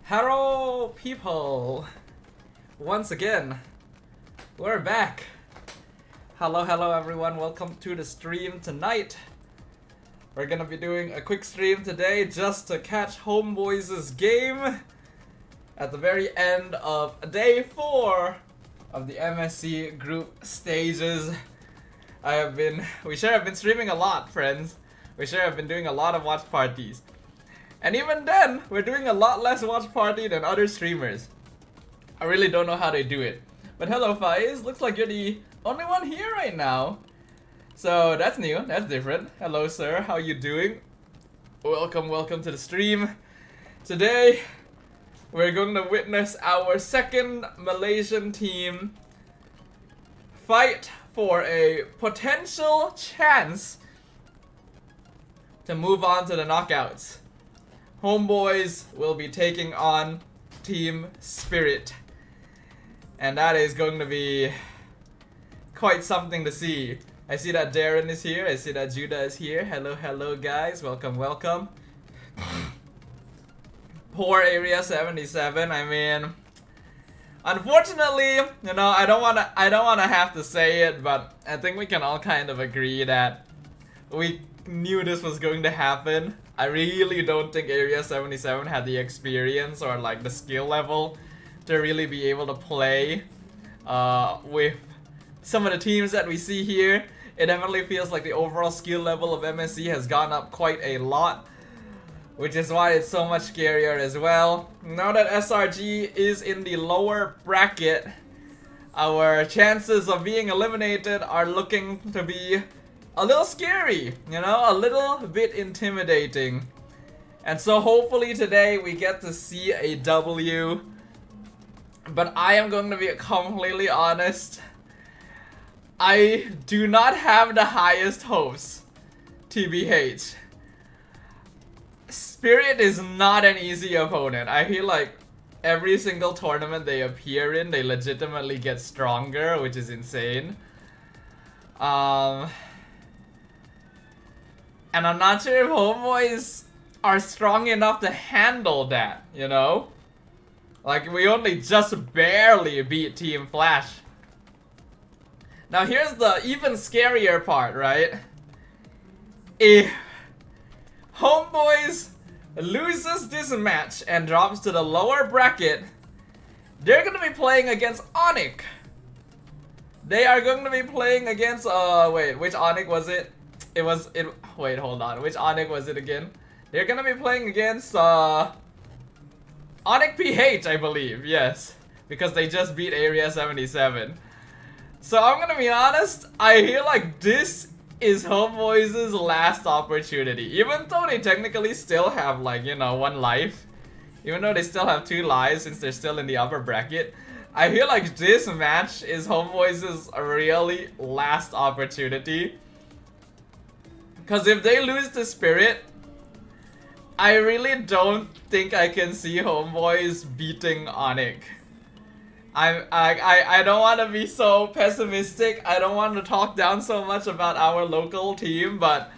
Hello people! Once again, we're back. Hello everyone, welcome to the stream tonight. We're gonna be doing a quick stream today just to catch Homeboys' game at the very end of day 4 of the MSC group stages. We sure have been streaming a lot, friends. We sure have been doing a lot of watch parties. And even then, we're doing a lot less watch party than other streamers. I really don't know how they do it. But hello Faiz, looks like you're the only one here right now. So that's new, that's different. Hello sir, how you doing? Welcome to the stream. Today, we're going to witness our second Malaysian team fight for a potential chance to move on to the knockouts. Homeboys will be taking on Team Spirit. And that is going to be quite something to see. I see that Darren is here. I see that Judah is here. Hello guys. Welcome. Poor Area 77. I mean, unfortunately, you know, I don't wanna have to say it, but I think we can all kind of agree that we knew this was going to happen. I really don't think Area 77 had the experience or like the skill level to really be able to play with some of the teams that we see here. It definitely feels like the overall skill level of MSC has gone up quite a lot, which is why it's so much scarier as well. Now that SRG is in the lower bracket, our chances of being eliminated are looking to be a little scary, you know, a little bit intimidating. And so hopefully today we get to see a W. But I am going to be completely honest, I do not have the highest hopes, TBH. Spirit is not an easy opponent. I feel like every single tournament they appear in, they legitimately get stronger, which is insane. And I'm not sure if Homeboys are strong enough to handle that, you know? Like, we only just barely beat Team Flash. Now here's the even scarier part, right? If Homeboys loses this match and drops to the lower bracket, they're gonna be playing against Onyx. They are going to be playing against, wait, which Onyx was it? Wait, hold on. Which Onyx was it again? They're gonna be playing against, Onyx PH, I believe. Yes. Because they just beat Area 77. So I'm gonna be honest, I feel like this is Homeboys' last opportunity. Even though they technically still have, like, you know, 1 life. Even though they still have 2 lives since they're still in the upper bracket. I feel like this match is Homeboys' really last opportunity. Because if they lose to Spirit, I really don't think I can see Homeboys beating Onyx. I don't want to be so pessimistic. I don't want to talk down so much about our local team, but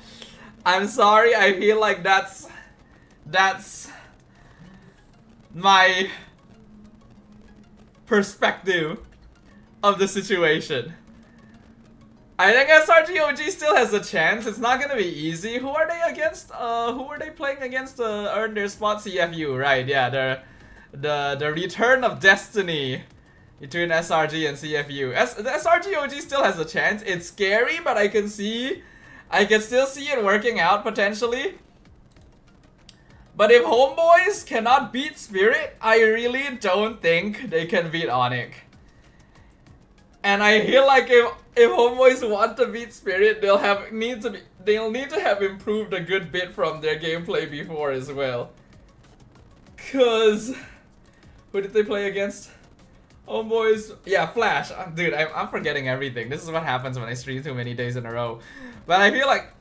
I'm sorry. I feel like that's my perspective of the situation. I think SRGOG still has a chance. It's not gonna be easy. Who are they against? Who are they playing against to earn their spot? CFU, right? Yeah, the return of destiny between SRG and CFU. The SRGOG still has a chance. It's scary, but I can still see it working out potentially. But if Homeboys cannot beat Spirit, I really don't think they can beat Onyx. And I feel like if Homeboys want to beat Spirit, they'll need to have improved a good bit from their gameplay before as well. Cause who did they play against? Homeboys, yeah, Flash. Dude, I'm forgetting everything. This is what happens when I stream too many days in a row. But I feel like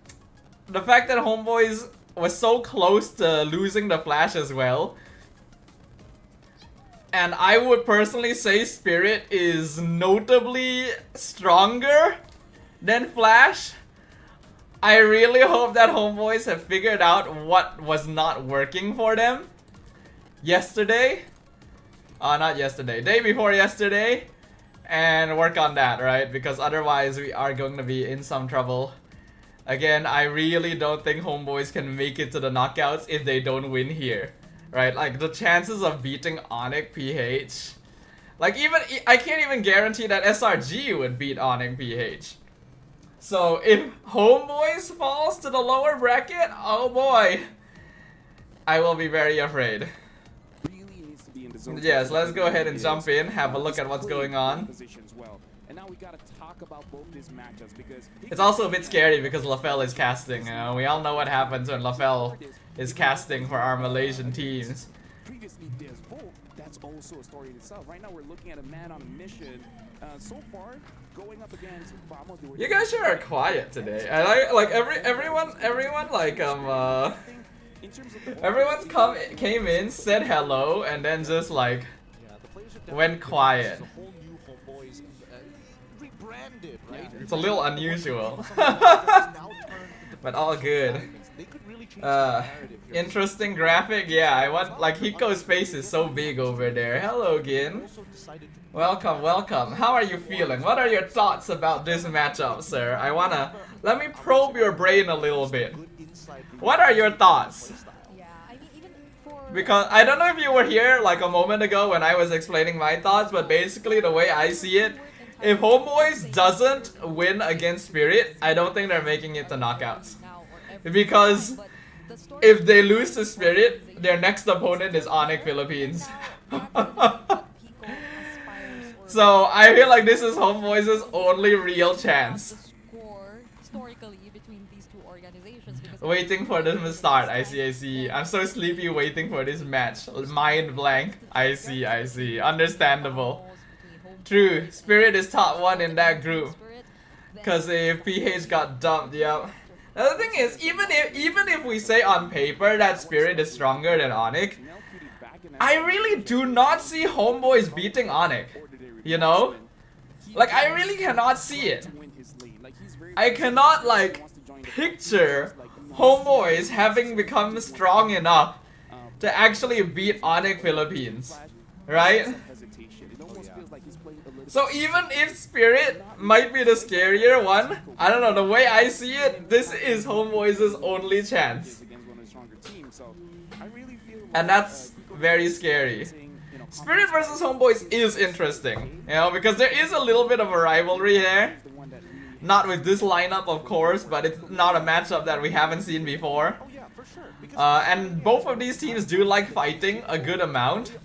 the fact that Homeboys was so close to losing the Flash as well. And I would personally say Spirit is notably stronger than Flash. I really hope that Homeboys have figured out what was not working for them yesterday. Not yesterday. Day before yesterday. And work on that, right? Because otherwise we are going to be in some trouble. Again, I really don't think Homeboys can make it to the knockouts if they don't win here. Right? Like, the chances of beating Onyx PH. Like, even I can't even guarantee that SRG would beat Onyx PH. So, if Homeboys falls to the lower bracket, oh boy. I will be very afraid. Yes, let's go ahead and jump in, have a look at what's going on. It's also a bit scary because LaFell is casting, you know? We all know what happens when LaFell is casting for our Malaysian teams. That's also a story in itself. Right now we're looking at a man on a mission. So far, going up against you guys sure are quiet today. And I like everyone like everyone's came in, said hello, and then just like went quiet. It's a little unusual, but all good. Interesting graphic, yeah. I want like Hiko's face is so big over there. Hello, Gin. Welcome, welcome. How are you feeling? What are your thoughts about this matchup, sir? Let me probe your brain a little bit. What are your thoughts? Because I don't know if you were here like a moment ago when I was explaining my thoughts, but basically the way I see it, if Homeboys doesn't win against Spirit, I don't think they're making it to knockouts. Because if they lose to Spirit, their next opponent is Onyx Philippines. So I feel like this is Homeboys' only real chance. Waiting for them to start. I see. I'm so sleepy waiting for this match. Mind blank. I see. Understandable. True. Spirit is top 1 in that group. Cause if PH got dumped, yeah. The other thing is, even if we say on paper that Spirit is stronger than Onyx, I really do not see Homeboys beating Onyx. You know? Like, I really cannot see it. I cannot, like, picture Homeboys having become strong enough to actually beat Onyx Philippines. Right? So even if Spirit might be the scarier one, I don't know, the way I see it, this is Homeboys' only chance. And that's very scary. Spirit versus Homeboys is interesting, you know, because there is a little bit of a rivalry there. Not with this lineup, of course, but it's not a matchup that we haven't seen before. And both of these teams do like fighting a good amount.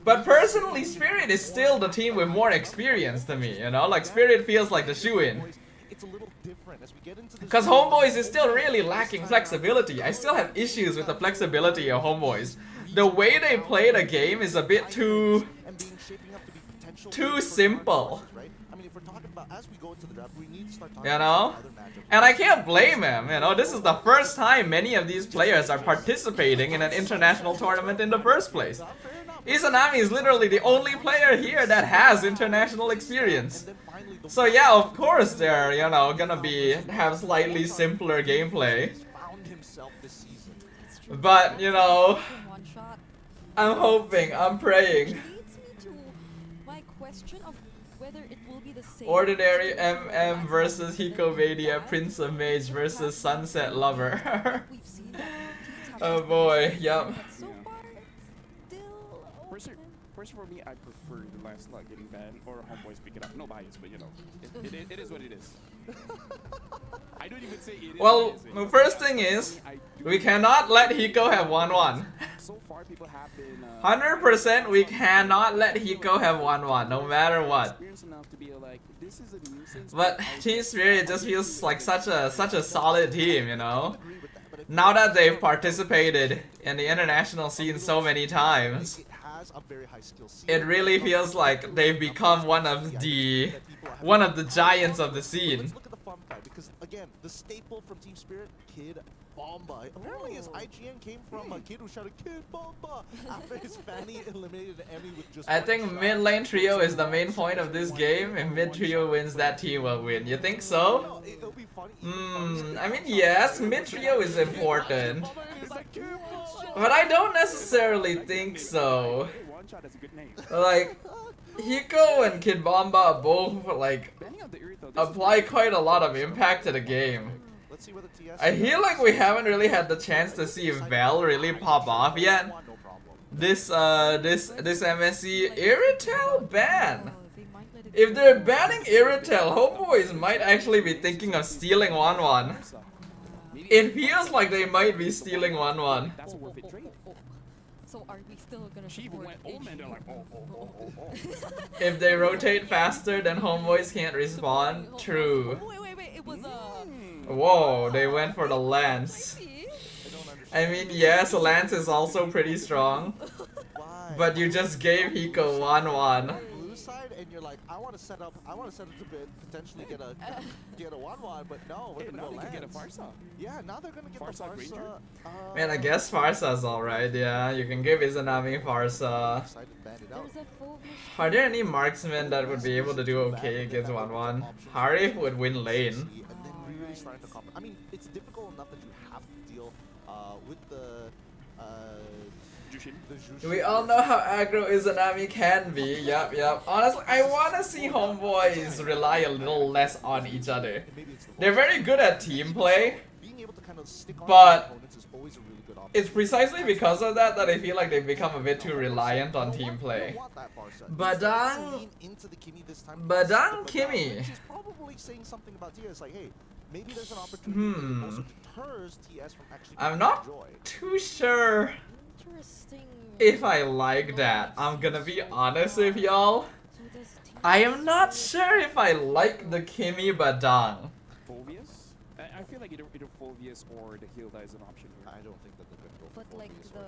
But personally, Spirit is still the team with more experience to me, you know? Like, Spirit feels like the shoe-in. Because Homeboys is still really lacking flexibility. I still have issues with the flexibility of Homeboys. The way they play the game is a bit too simple. You know? And I can't blame him, you know? This is the first time many of these players are participating in an international tournament in the first place. Izanami is literally the only player here that has international experience. So yeah, of course they're, you know, gonna have slightly simpler gameplay. But, you know, I'm hoping, I'm praying. Ordinary MM versus Hikovadia, Prince of Mage versus Sunset Lover. Oh boy, yup. First for me, I prefer the last slot getting banned or Homeboys pick it up. No bias, but you know, it is what it is. I don't even say it is. Well, the first thing is, we cannot let Hiko have 1-1. So far, people have been 100% we cannot let Hiko have 1-1, no matter what. But Team Spirit just feels like such a solid team, you know? Now that they've participated in the international scene so many times, it really feels like they've become one of the giants of the scene. Because again, the staple from Team Spirit, Kid, Bomba. Apparently his IGN came from a kid who shouted Kid Bomba after his Fanny eliminated Emmy with just I one think shot. mid lane trio is the main point of this game. If mid trio wins, that team will win. You think so? No, it'll be funny. I mean, yes, mid trio is important. But I don't necessarily think so. One shot is a good name. Like, Hiko and Kid Bomba both, like, Banning out the Irito, this is apply quite a lot of impact to the game. Let's see whether TS I feel like we haven't really had the chance to see Vel really pop off yet. No problem. This MSC Irritel ban. If they're banning Irritel, Homeboys might actually be thinking of stealing 1-1. It feels like they might be stealing 1-1. That's a worth it trade. So are we still gonna She even support went and they're like, oh. If they rotate faster, then Homeboys can't respawn. True. Wait, it was Whoa, they went for the Lance. I mean, yes, Lance is also pretty strong, Why? but you just gave Hiko 1-1. Blue side, and you're like, I want to set up to potentially get a 1-1, but no, we're Hey, gonna now go they can get a Lance. Farsa. Yeah, now they're gonna get Farsa the Ranger? Farsa. Man, I guess Farsa's alright, yeah. You can give Izanami Farsa. Decided to ban it out. there's a Phobius. Are there any marksmen that would be able to do okay against 1-1? Harif would win lane. And then we really started to I mean, it's difficult enough that you have to deal with the Jushin. Jushin. We all know how aggro Izanami can be, yep. Honestly, I wanna see Homeboys rely a little less on each other. Maybe it's the They're very good at team play. being able to kind of stick on But opponents is always a really good option. it's precisely because of that I feel like they've become a bit too reliant on team You don't play. want that Farsa. Badang- Lean into the Kimmy this time. Badang But Kimmy. which is probably saying something about TS, like, hey, maybe there's an opportunity that also deters TS from actually I'm getting not joy. too sure Interesting. if I like that. I'm gonna be honest with y'all. So this team I am not sure if I like the Kimmy Badang. Fulvius? I feel like either Fulvius or the Hilda is an option here. I don't think that they're gonna go for But like Morpheus the, or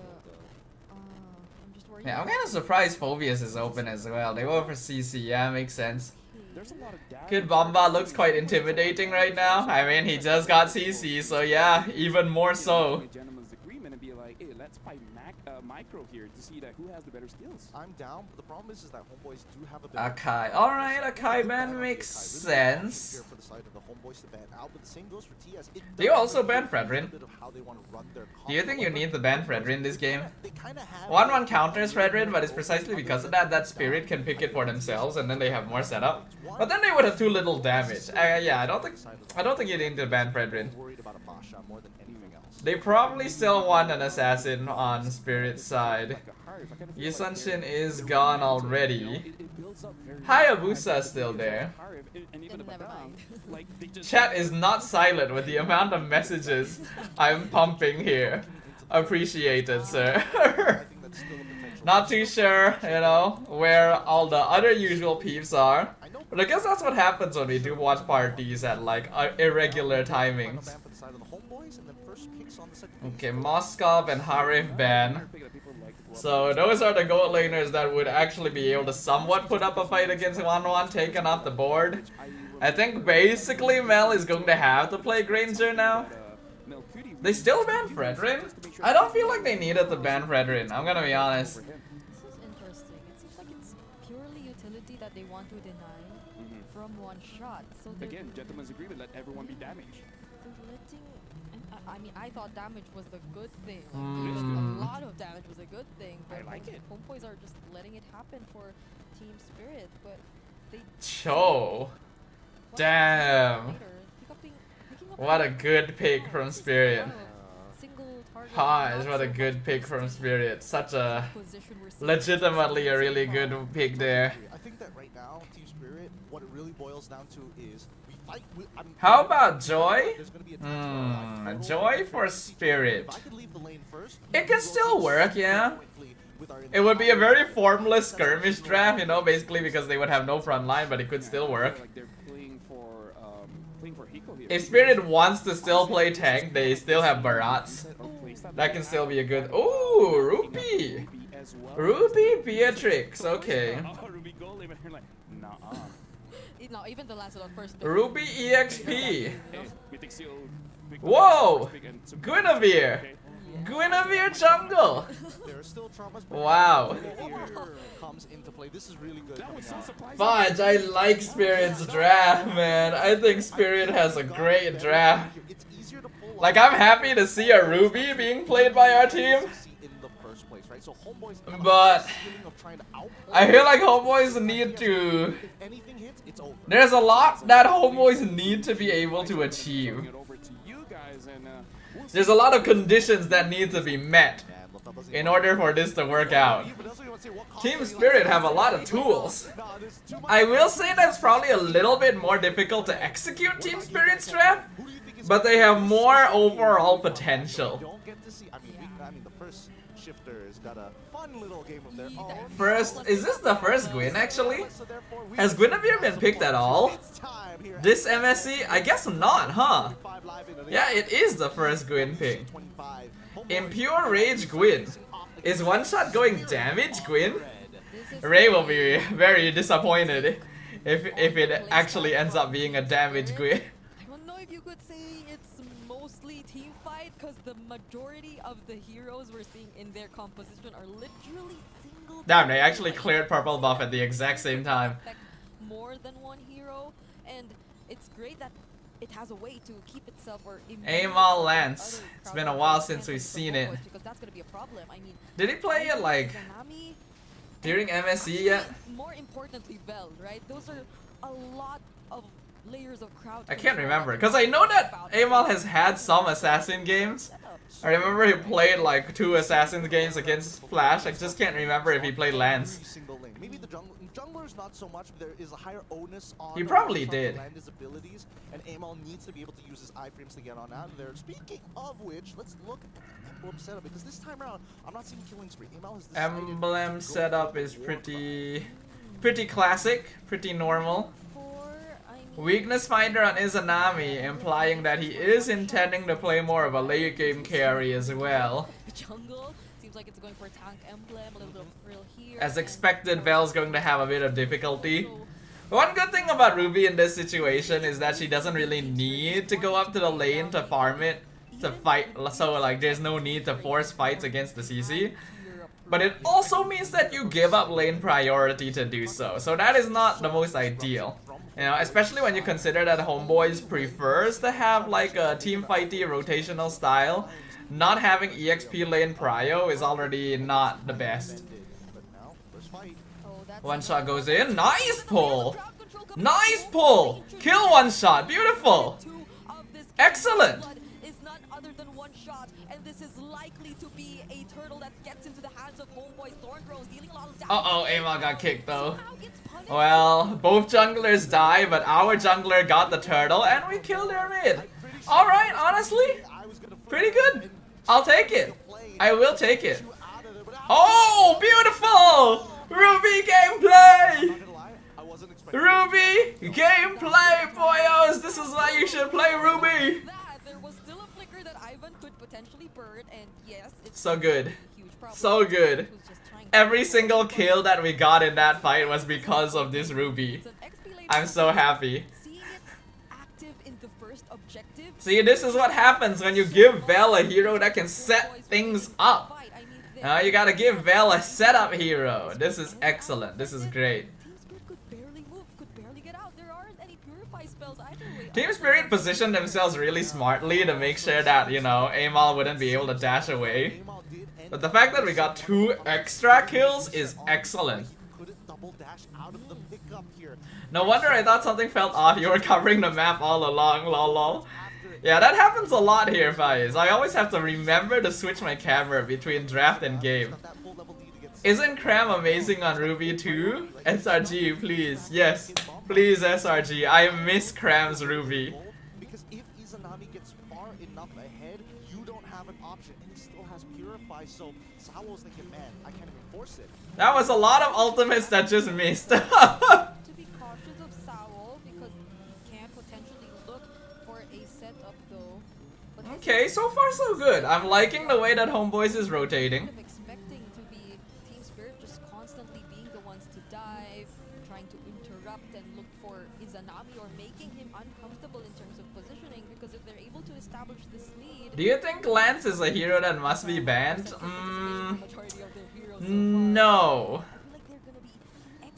I'm just worried. Yeah, I'm kind of surprised Phobius is open as well. They go for CC, yeah, makes sense. There's a lot of damage. Kid Bomba looks quite intimidating right now. I mean, he just got CC, so yeah, even more so. A gentleman's agreement and be like, hey, let's fight Micro here to see that who has the better skills. I'm down, but the problem is that Homeboys do have a bit Akai. Alright, Akai ban makes sense. Here for the side of the Homeboys to ban out, but the same goes for TS. It Do you does also ban reveal a Fredrin? bit of how they want to run their Do you think you need to ban Fredrin this game? They kinda have 1-1 counters Fredrin, but it's precisely because of that Spirit can pick it for themselves and then they have more setup. But then they would have too little damage. Yeah, I don't think you need to ban Fredrin. worried about a Basha more than anything else. They probably still want an assassin on Spirit's side. Yusunshin is gone already. Hayabusa's still there. Then never mind. Chat is not silent with the amount of messages I'm pumping here. Appreciated, sir. I think that's still a potential. Not too sure, you know, where all the other usual peeps are. But I guess that's what happens when we do watch parties at like irregular timings. Okay, Moskov and Harif ban. So those are the gold laners that would actually be able to somewhat put up a fight against 1-1 taken off the board. I think basically Mel is going to have to play Granger now. They still ban Fredrin? I don't feel like they needed to ban Fredrin, I'm gonna be honest. This is interesting. It seems like it's purely utility that they want to deny from one shot. So they're, Again, gentleman's agreement, let everyone be damaged. they're letting. And I mean, I thought damage was the good thing. Like, Mm. even a lot of damage was a good thing. But I like it. Homeboys are just letting it happen for Team Spirit, but they. Cho. Damn. What a good pick from Spirit. Haj, what a good pick from Spirit. Such a legitimately a really good pick there. I think that right now, Team Spirit, what it really boils down to is we fight. How about Joy? There's gonna be a time where Joy for Spirit. if I could leave the lane first, It can still work, yeah. It would be a very formless skirmish draft, you know, basically because they would have no front line, but it could still work. Like they're playing for Hiko here. If Spirit wants to still play tank, they still have Barats. That can still be a good. Ooh, Rupee! Rupee Beatrix, okay. Ruby Gold, even like, nah. No, even the last one first. Rupee EXP. Hey, Mythic Seal pick. Whoa! Pick and some- Guinevere! Okay. Guinevere jungle! There are still traumas, but Wow. here comes into play. This is really good. That was so surprising. Fudge, I like Spirit's draft, man. I think Spirit has a great draft. It's easier to pull Like, I'm happy to see a Ruby being played by our team, in the first place, right? So Homeboys but feeling of trying to I feel like Homeboys need to... if anything hits, it's over. There's a lot that Homeboys need to be able to achieve. Throwing it over to you guys, and, we'll see. There's a lot of conditions that need to be met in order for this to work out. Team Spirit have a lot of tools. I will say that's probably a little bit more difficult to execute Team Spirit's draft, but they have more overall potential. Don't get to see. I mean, the first shifter has got a fun little game of their own. First, is this the first Gwyn actually? Has Guinevere been picked at all? This MSC? I guess not, huh? Yeah, it is the first Gwyn pick. Impure Rage Gwyn. Is one shot going damage Gwyn? Ray will be very disappointed if it actually ends up being a damage Gwyn. I don't know if you could say it's mostly team fight, because the majority of the heroes we're seeing in their composition are literally single. Damn, they actually cleared purple buff at the exact same time. More than one hero, and it's great that it has a way to keep itself or Amal Lance. It's been a while since we've seen it. because that's gonna be a problem. I mean, Did he play it like Izanami, during MSC yet? more importantly, Vel, right? Those are a lot of layers of crowd. I can't control remember, that because I know that Amal has had some assassin games. I remember he played like 2 assassin games against Flash. I just can't remember if he played Lance. Maybe the junglers not so much, but there is a higher onus on He probably did. land his abilities, and Amal needs to be able to use his iframes to get on out of there. Speaking of which, let's look at the emblem setup, because this time around, I'm not seeing killing spree. Amal has decided Emblem to go setup for is the pretty classic, pretty normal. Weakness finder on Izanami, implying that he is intending to play more of a late game carry as well. Jungle seems like it's going for a tank emblem, a little bit of frill here. As expected, Vel's going to have a bit of difficulty. One good thing about Ruby in this situation is that she doesn't really need to go up to the lane to farm it, to fight, so like there's no need to force fights against the CC. But it also means that you give up lane priority to do so, so that is not the most ideal. You know, especially when you consider that Homeboys prefers to have like a team fighty rotational style. Not having EXP lane prio is already not the best. One shot goes in, nice pull! Nice pull! Kill one shot, beautiful! Excellent! Is none other than one shot, and this is likely to be a turtle that gets into the hands of Homeboys. Thorn throws, dealing a lot of damage. Uh-oh, Amal got kicked though. Somehow gets punished. Well, both junglers die, but our jungler got the turtle, and we killed their mid. Alright, honestly, pretty good. I'll take it. I will take it. Oh, beautiful! Ruby gameplay! Ruby gameplay, boyos! This is why you should play Ruby! There was still a flicker that Ivan could potentially burn, and yes, it's So good. a huge problem. So good. He was just trying to- Every single kill that we got in that fight was because of this Ruby. It's an XP lane I'm so happy. Seeing it active in the first objective. See, this is what happens when you give Vel a hero that can set things up. Now you gotta give Vel a setup hero. This is excellent. This is great. Team Spirit could barely move, could barely get out. There aren't any purify spells either way. Team Spirit positioned themselves really smartly to make sure that, you know, Amal wouldn't be able to dash away. But the fact that we got 2 extra kills is excellent. No wonder I thought something felt off. You were covering the map all along, lol lol. Yeah, that happens a lot here, Faiz. I always have to remember to switch my camera between draft and game. Isn't Cram amazing on Ruby too? SRG, please. Yes, please SRG. I miss Cram's Ruby. Because if Izanami gets far enough ahead, you don't have an option, and he still has Purify, so Sawo's thinking, man, I can't even force it. That was a lot of ultimates that just missed. To be cautious of Sawo because he can potentially look for a setup though. But this Okay, is so far so good. I'm liking the way that Homeboys is rotating. kind of expecting to be Team Spirit just constantly being the ones to dive, trying to disrupt and look for Izanami or making him uncomfortable in terms of positioning, because if they're able to establish this lead... Do you think Lance is a hero that must be banned? No.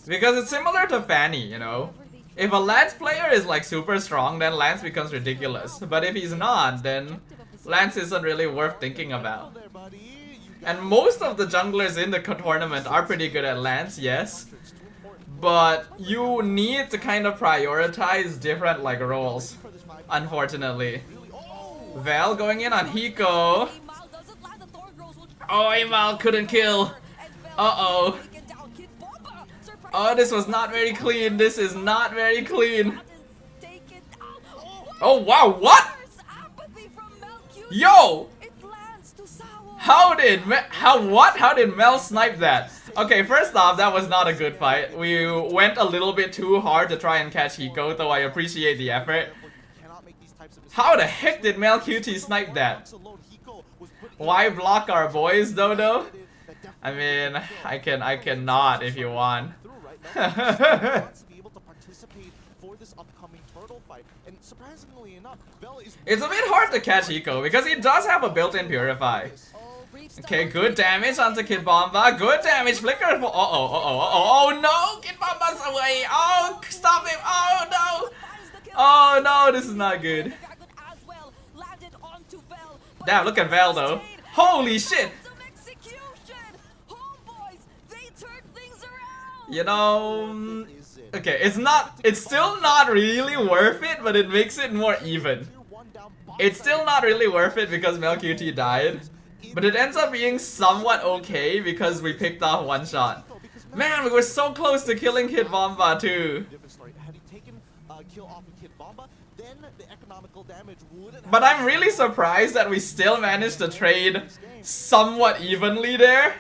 Because it's similar to Fanny, you know? If a Lance player is like super strong, then Lance becomes ridiculous. But if he's not, then Lance isn't really worth thinking about. And most of the junglers in the tournament are pretty good at Lance, yes. But you need to kind of prioritize different like roles, unfortunately. Val going in on Hiko. Oh, Emal couldn't kill. Uh-oh. Oh, this was not very clean. This is not very clean. Oh, wow, what? Yo! How did Mel snipe that? Okay, first off, that was not a good fight. We went a little bit too hard to try and catch Hiko, though I appreciate the effort. How the heck did Mel QT snipe that? Why block our boys, Dodo? I mean, I cannot if you want. It's a bit hard to catch Hiko because he does have a built-in Purify. Okay, good damage onto Kid Bomba. Good damage. Flicker. Oh no! Kid Bomba's away. Oh, stop him. Oh no! Oh no, this is not good. Damn, look at Val though. Holy shit! You know, okay, it's still not really worth it, but it makes it more even. It's still not really worth it because MelQT died, but it ends up being somewhat okay because we picked off one shot. Man, we were so close to killing Kid Bomba too. But I'm really surprised that we still managed to trade somewhat evenly there.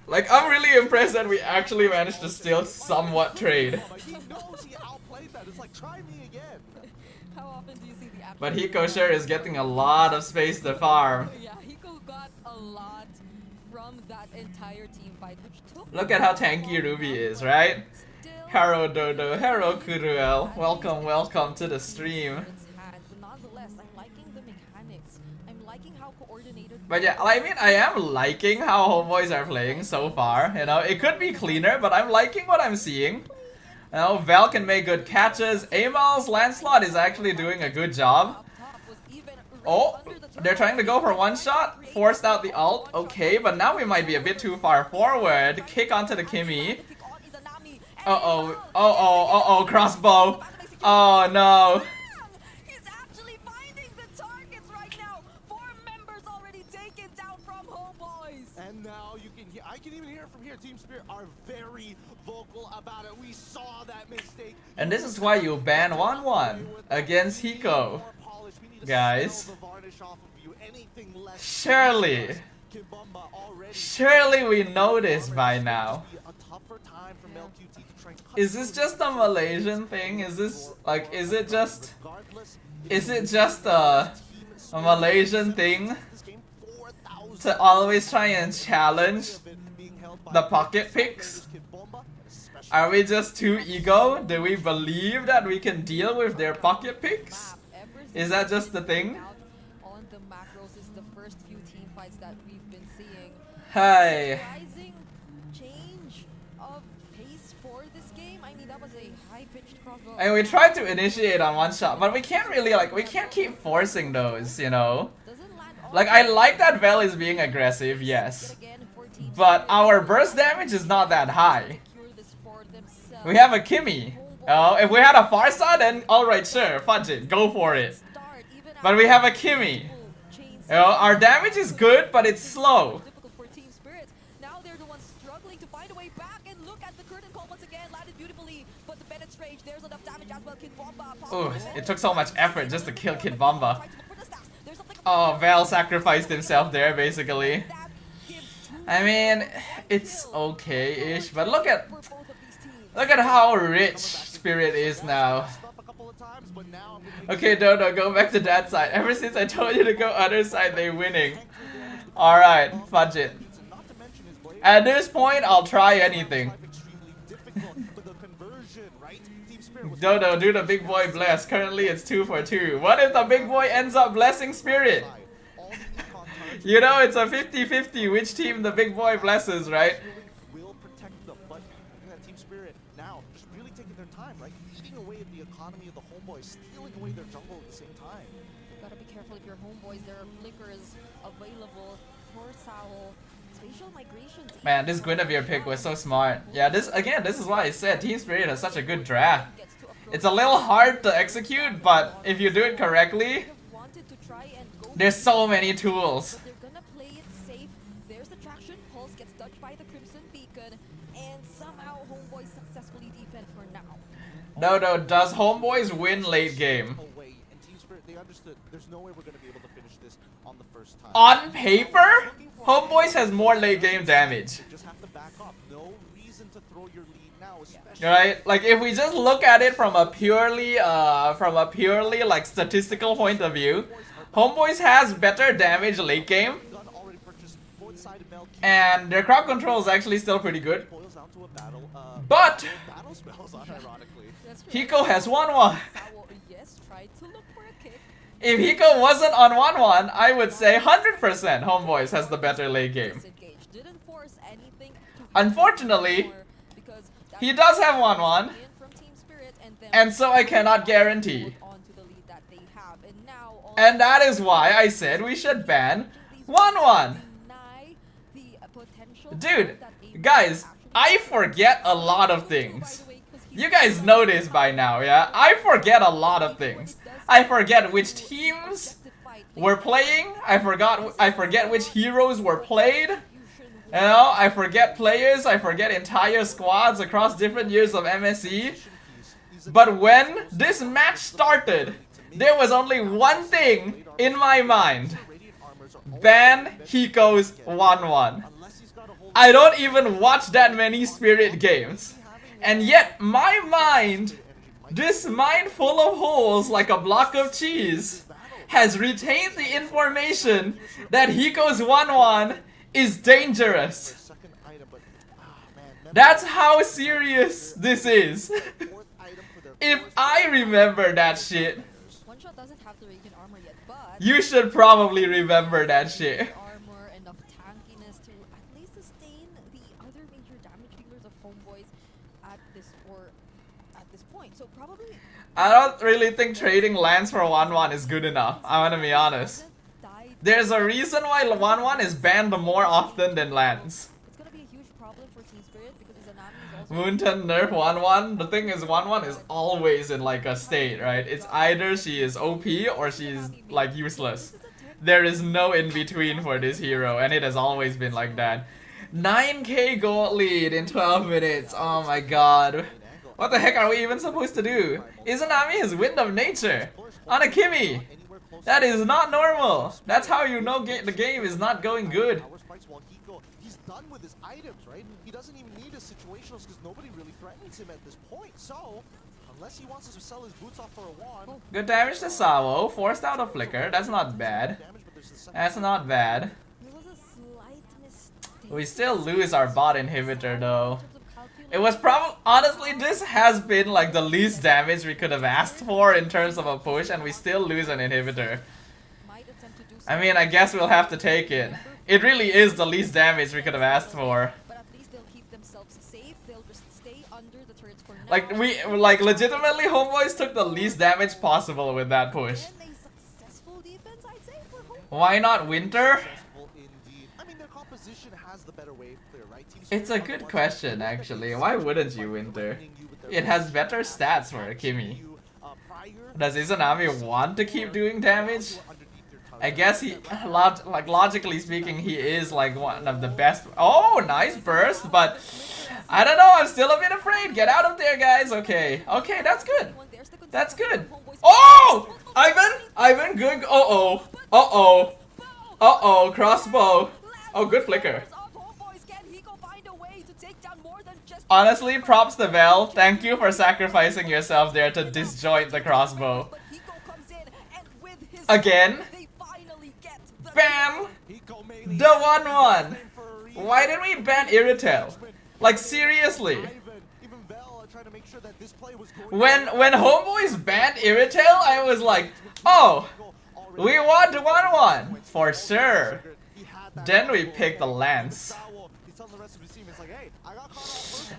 Like, I'm really impressed that we actually managed to still somewhat trade. But Hiko sure is getting a lot of space to farm. Yeah, Hiko got a lot from that entire team fight, which took... Look at how tanky Ruby is, right? Hero Dodo, Hero Kuruel, welcome to the stream. But yeah, I mean, I am liking how Homeboys are playing so far. You know, it could be cleaner, but I'm liking what I'm seeing. You know, Val can make good catches. Amal's Lancelot is actually doing a good job. Oh, they're trying to go for one shot. Forced out the ult. Okay, but now we might be a bit too far forward. Kick onto the Kimmy. Uh-oh, crossbow. Oh no. And now you can hear, I can even hear it from here. Team Spirit are very vocal about it. We saw that mistake. And this is why you ban 1-1 against Hiko. Guys. Surely we know this by now. Is this just a Malaysian thing? Is this like, is it just a Malaysian thing to always try and challenge the pocket picks? Are we just too ego? Do we believe that we can deal with their pocket picks? Is that just the thing? Hi. And we tried to initiate on one shot, but we can't really, like, we can't keep forcing those, you know? Like, I like that Vel is being aggressive, yes. But our burst damage is not that high. We have a Kimmy. Oh, if we had a Farsa, then alright, sure, fudge it, go for it. But we have a Kimmy. You know, our damage is good, but it's slow. Ooh, it took so much effort just to kill Kid Bomba. Oh, Val sacrificed himself there, basically. I mean, it's okay-ish, but look at how rich Spirit is now. Okay, Dodo, go back to that side. Ever since I told you to go other side, they're winning. Alright, fudge it. Dodo, do the big boy bless. Currently it's 2 for 2. What if the big boy ends up blessing Spirit? You know it's a 50-50 which team the big boy blesses, right? Will protect them, but that Team Spirit now just really taking their time, right? Eating away at the economy of the homeboys, stealing away their jungle at the same time. Gotta be careful if you're homeboys. There are flickers available for Sao. Spatial migrations. Man, this Guinevere pick was so smart. Yeah, this is why I said Team Spirit has such a good draft. It's a little hard to execute, but if you do it correctly, there's so many tools. But they're gonna play it safe. There's the traction. Pulse gets touched by the Crimson Beacon, and somehow homeboys successfully defend for now. No, does homeboys win late game? Away, and Team Spirit, they understood there's no way we're going to be able to finish this on the first time. On paper, homeboys has more late game damage. You just have to back up. No reason to throw your lead now, especially. Right? Like if we just look at it from a purely like statistical point of view, homeboys has better damage late game, and their crowd control is actually still pretty good. But Hiko has 1-1. Yes, tried to look for a kick. If Hiko wasn't on 1-1, I would say 100% homeboys has the better late game. Didn't force anything to Unfortunately, he does have 1-1, and so I cannot guarantee. And that is why I said we should ban 1-1. Dude, guys, I forget a lot of things. You guys know this by now, yeah? I forget a lot of things. I forget which teams were playing. I forget which heroes were played. You know, I forget players. I forget entire squads across different years of MSC. But when this match started, there was only one thing in my mind. Ban Hiko's 1-1. I don't even watch that many Spirit games. And yet, my mind, this mind full of holes like a block of cheese, has retained the information that Hiko's 1-1 is dangerous. That's how serious this is. If I remember that shit, One-Shot doesn't have the Radiant armor yet, but you should probably remember that shit. armor, enough tankiness to at least sustain the other major damage dealers of homeboys at this point. So probably I don't really think trading lands for 1-1 is good enough. I wanna be honest. There's a reason why 1-1 is banned more often than lands. it's gonna be a huge problem for Team Spirit because Izanami is also Moonton nerf 1-1. The thing is 1-1 is always in like a state, right? It's either she is OP or she's like useless. There is no in between for this hero, and it has always been like that. 9k gold lead in 12 minutes. Oh my god. What the heck are we even supposed to do? Izanami has Wind of Nature on a Kimi. That is not normal. That's how you know the game is not going good. He's done with his items, right? He doesn't even need his situationals because nobody really threatens him at this point. So, unless he wants to sell his boots off for a wand. Good damage to Sawo. Forced out a flicker. That's not bad. That's not bad. there was a slight mistake. We still lose our bot inhibitor though. It was probably, honestly, this has been like the least damage we could have asked for in terms of a push, and we still lose an inhibitor. Might attempt to do I mean, I guess we'll have to take it. It really is the least damage we could have asked for. But at least they'll keep themselves safe. They'll just stay under the turrets for now. Like legitimately, homeboys took the least damage possible with that push. And a successful defense, I'd say, for Homeboys. Why not Winter? I mean, their composition has the better wave clear, right? It's a good question, actually. Why wouldn't you Winter? It has better stats for Kimi. Does Izanami want to keep doing damage? I guess he, logically speaking, he is like one of the best. Oh, nice burst, but I don't know. I'm still a bit afraid. Get out of there, guys. Okay, okay, that's good. That's good. Oh, Ivan, good. Uh-oh, crossbow. Oh, good flicker. Honestly, props to Vel. Thank you for sacrificing yourself there to disjoint the crossbow. Again. Bam! The 1-1! Why did we ban Irritel? Like, seriously? make sure that this play was going When HOMEBOIS banned Irritel, I was like, oh, we want 1-1 for sure. Then we picked the Lance.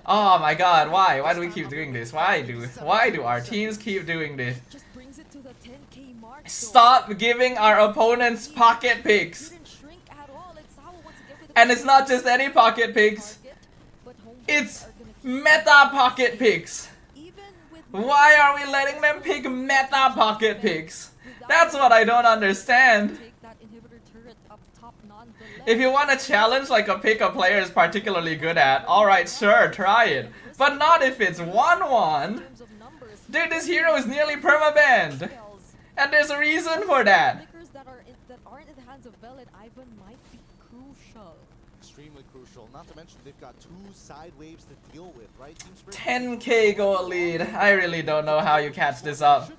Oh my god, why? Why do we keep doing this? Why do our teams keep doing this? Just brings it to the 10K mark. Stop giving our opponents pocket picks. Didn't shrink at all. It's Sawa once again with the And it's not just any pocket picks. target, but HOMEBOIS It's are gonna keep meta pocket picks. even with Why are we letting them pick meta pocket picks? That's what I don't understand. take that inhibitor turret up top nonetheless. If you want a challenge like a pick a player is particularly good at, alright, sure, try it. But not if it's 1-1. In terms of numbers, Dude, this hero is nearly permabanned. kills, And there's a reason for that. flickers that aren't in the hands of Bell and Ivan might be crucial. extremely crucial. Not to mention they've got 2 side waves to deal with, right? Team Spirit 10k goal lead. I really don't know how you catch this up.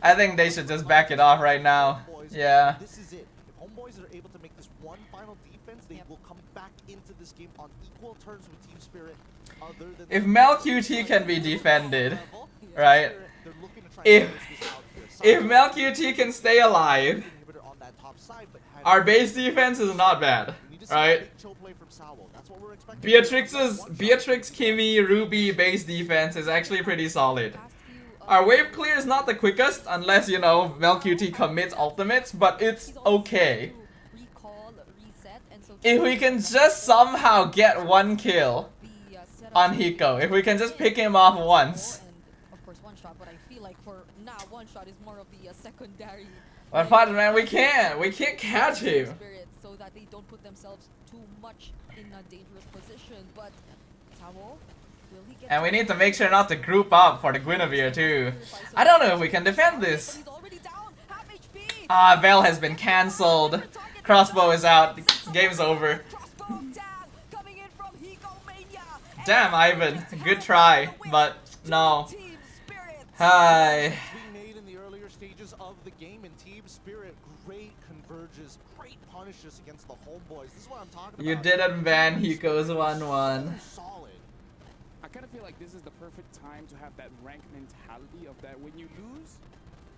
I think they should just back it off right now. Yeah. This is it. If HOMEBOIS are able to make this one final defense, they will come back into this game on equal terms with Team Spirit. Other than If MelQT can be defended, level, right? they're looking to try If- and finish this out here. If MelQT can stay alive, Inhibitor on that top side, but had- our base defense is not bad, We need to see a right? big choke play from Sawo. That's what we're expecting. Beatrix, Kimmy, Ruby base defense is actually pretty solid. Past few, Our wave clear is not the quickest unless, you know, MelQT commits ultimates, but it's he's also okay. able to recall, reset, and so If we can just somehow get 1 kill be, set up on Hiko, if we can just pick him off once. and of course one shot, but I feel like for now one shot is more of the secondary. But fine, man, we can't catch him. Spirit, so that they don't put themselves too much in a dangerous position. But Sawo, will he get? And we need to make sure not to group up for the Guinevere too. I don't know if we can defend But this. he's already down, half HP. Ah, Bell has been cancelled. Crossbow is out. Game's over. Crossbow tag coming in from Hiko Mania. Damn, Ivan. Good try, but no. Team Spirit. Hi. Being made in the earlier stages of the game, and Team Spirit great converges, great punishes against the HOMEBOIS. This is what I'm talking about. You didn't ban Hiko's 1-1. Solid. I kind of feel like this is the perfect time to have that rank mentality of that when you lose,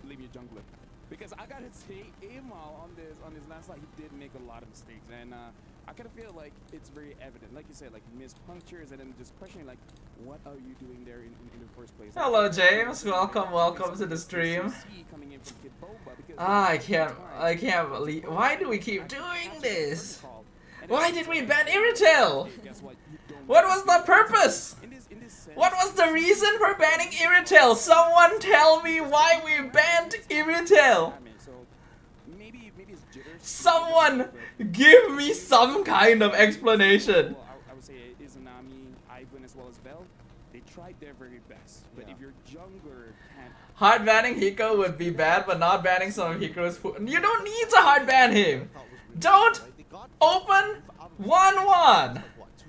leave your jungler. Because I gotta say, Amal on this last slide, he did make a lot of mistakes, and I kind of feel like it's very evident. Like you said, like missed punctures, and then just questioning like, what are you doing there in the first place? Hello, James. Welcome to the stream. Coming in from Kid Boba, because Ah, I can't believe. Why do we keep doing this? Why did we ban Irritel? Guess what? You don't What was the purpose? in this sense, What was the reason for banning Irritel? Someone tell me why we banned Irritel. So maybe it's jitters. Someone give me some kind of explanation. Well, I would say Izanami, Ivan, as well as Bell, they tried their very best. But Yeah. if your jungler can't, Hard banning Hiko would be bad, but not banning some of Hiko's. You don't need to hard ban him. Don't open 1-1.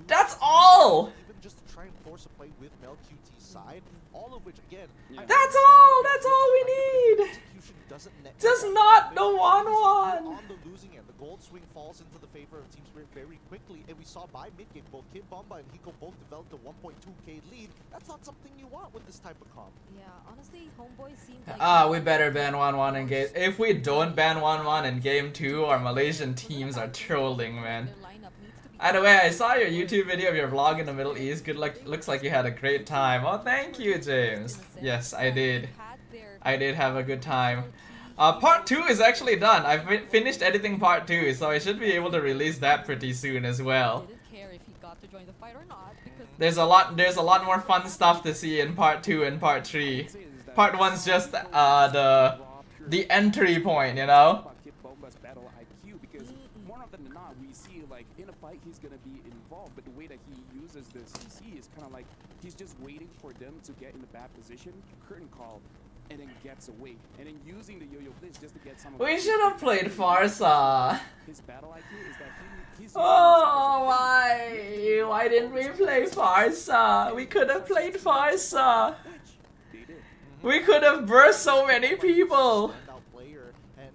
That's all. Even just to try and force a play with MelQT's side, all of which again. Yeah. That's all. That's all we need. Execution doesn't Just not the 1-1. On the losing end, the gold swing falls into the favor of Team Spirit very quickly, and we saw by mid-game both Kid Bomba and Hiko both developed a 1.2k lead. That's not something you want with this type of comp. Yeah, honestly, HOMEBOIS seems like We better ban 1-1 in game. If we don't ban 1-1 in game 2, our Malaysian teams are trolling, man. their lineup needs to be. Either way, I saw your YouTube video of your vlog in the Middle East. Good luck. Looks like you had a great time. Oh, thank you, James. Yes, I did. I did have a good time. Part 2 is actually done. I've finished editing part 2, so I should be able to release that pretty soon as well. Didn't care if he got to join the fight or not because There's a lot more fun stuff to see in part 2 and part 3. Part 1's just the entry point, you know? about Kid Bomba's battle IQ, because more often than not, we see like in a fight he's gonna be involved, but the way that he uses the CC is kind of like he's just waiting for them to get in a bad position, curtain call, and then gets away, and then using the yo-yo blitz just to get some of We should have played Farsa. his battle IQ is that he's Oh, why? Why didn't we play Farsa? We could have played Farsa. they did. We could have burst so many people. Standout player and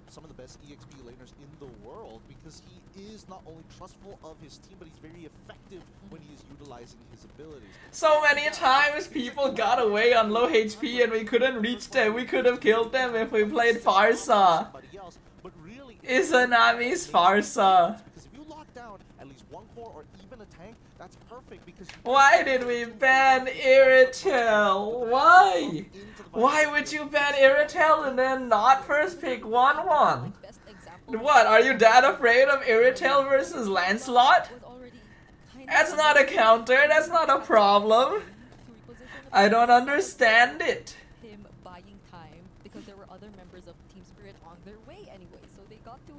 some of the best EXP laners in the world because he is not only trustful of his team, but he's very effective when he is utilizing his abilities. So many times people got away on low HP and we couldn't reach them. We could have killed them if we played Farsa. Somebody else, but really, Izanami's Farsa. because if you lock down at least one core or even a tank, that's perfect because you Why did we ban Irritel? Why? Why would you ban Irritel and then not first pick 1-1? Best example What, are you that afraid of Irritel versus Lancelot? was already kind of That's not a counter, that's not a problem. to reposition I don't understand it. him buying time because there were other members of Team Spirit on their way anyway, so they got to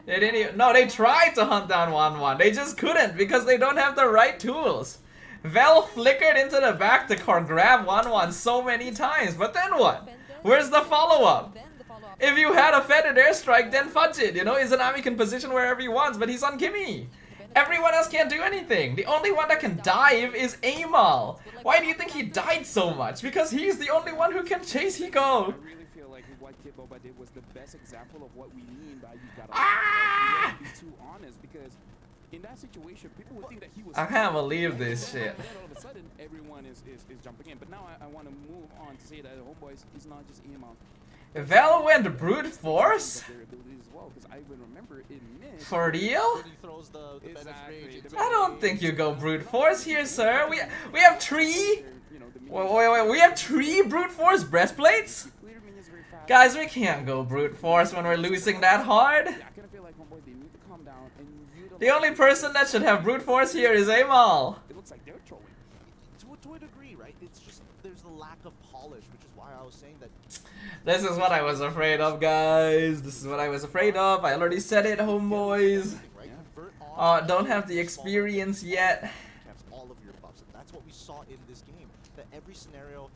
They didn't even, no, they tried to hunt down 1-1. They just couldn't because they don't have the right tools. Vel flickered into the back to grab 1-1 so many times, but then what? Where's the follow-up? then the follow-up. If you had a feathered airstrike, then fudge it. You know, Izanami can position wherever he wants, but he's on Kimmy. Everyone else can't do anything. The only one that can dive is Amal. Why do you think he died so much? Because he's the only one who can chase Hiko. I really feel like what Kid Boba did was the best example of what we mean by you gotta Ah! be too honest, because in that situation, people would think that he was. I can't believe this shit. But then all of a sudden, everyone is jumping in. But now I want to move on to say that Homeboys is not just EML. Vel went brute force? Their abilities as well, because I even remember in mid. For real? when he throws the Menace Exactly. Rage into I don't think you go brute force here, sir. We have three. You know, the Wait. We have 3 brute force breastplates? clear minions very fast. Guys, we can't go brute force when we're losing that hard. Yeah, I kind of feel like Homeboys, they need to calm down and utilize. The only person that should have brute force here is Amal. It looks like they're trolling. to a degree, right? It's just there's the lack of polish, which is why I was saying that. This is what I was afraid of, guys. This is what I was afraid of. I already said it, homeboys. Right? Yeah. Convert on Don't have the experience yet. caps all of your buffs, and that's what we saw in this game. That every scenario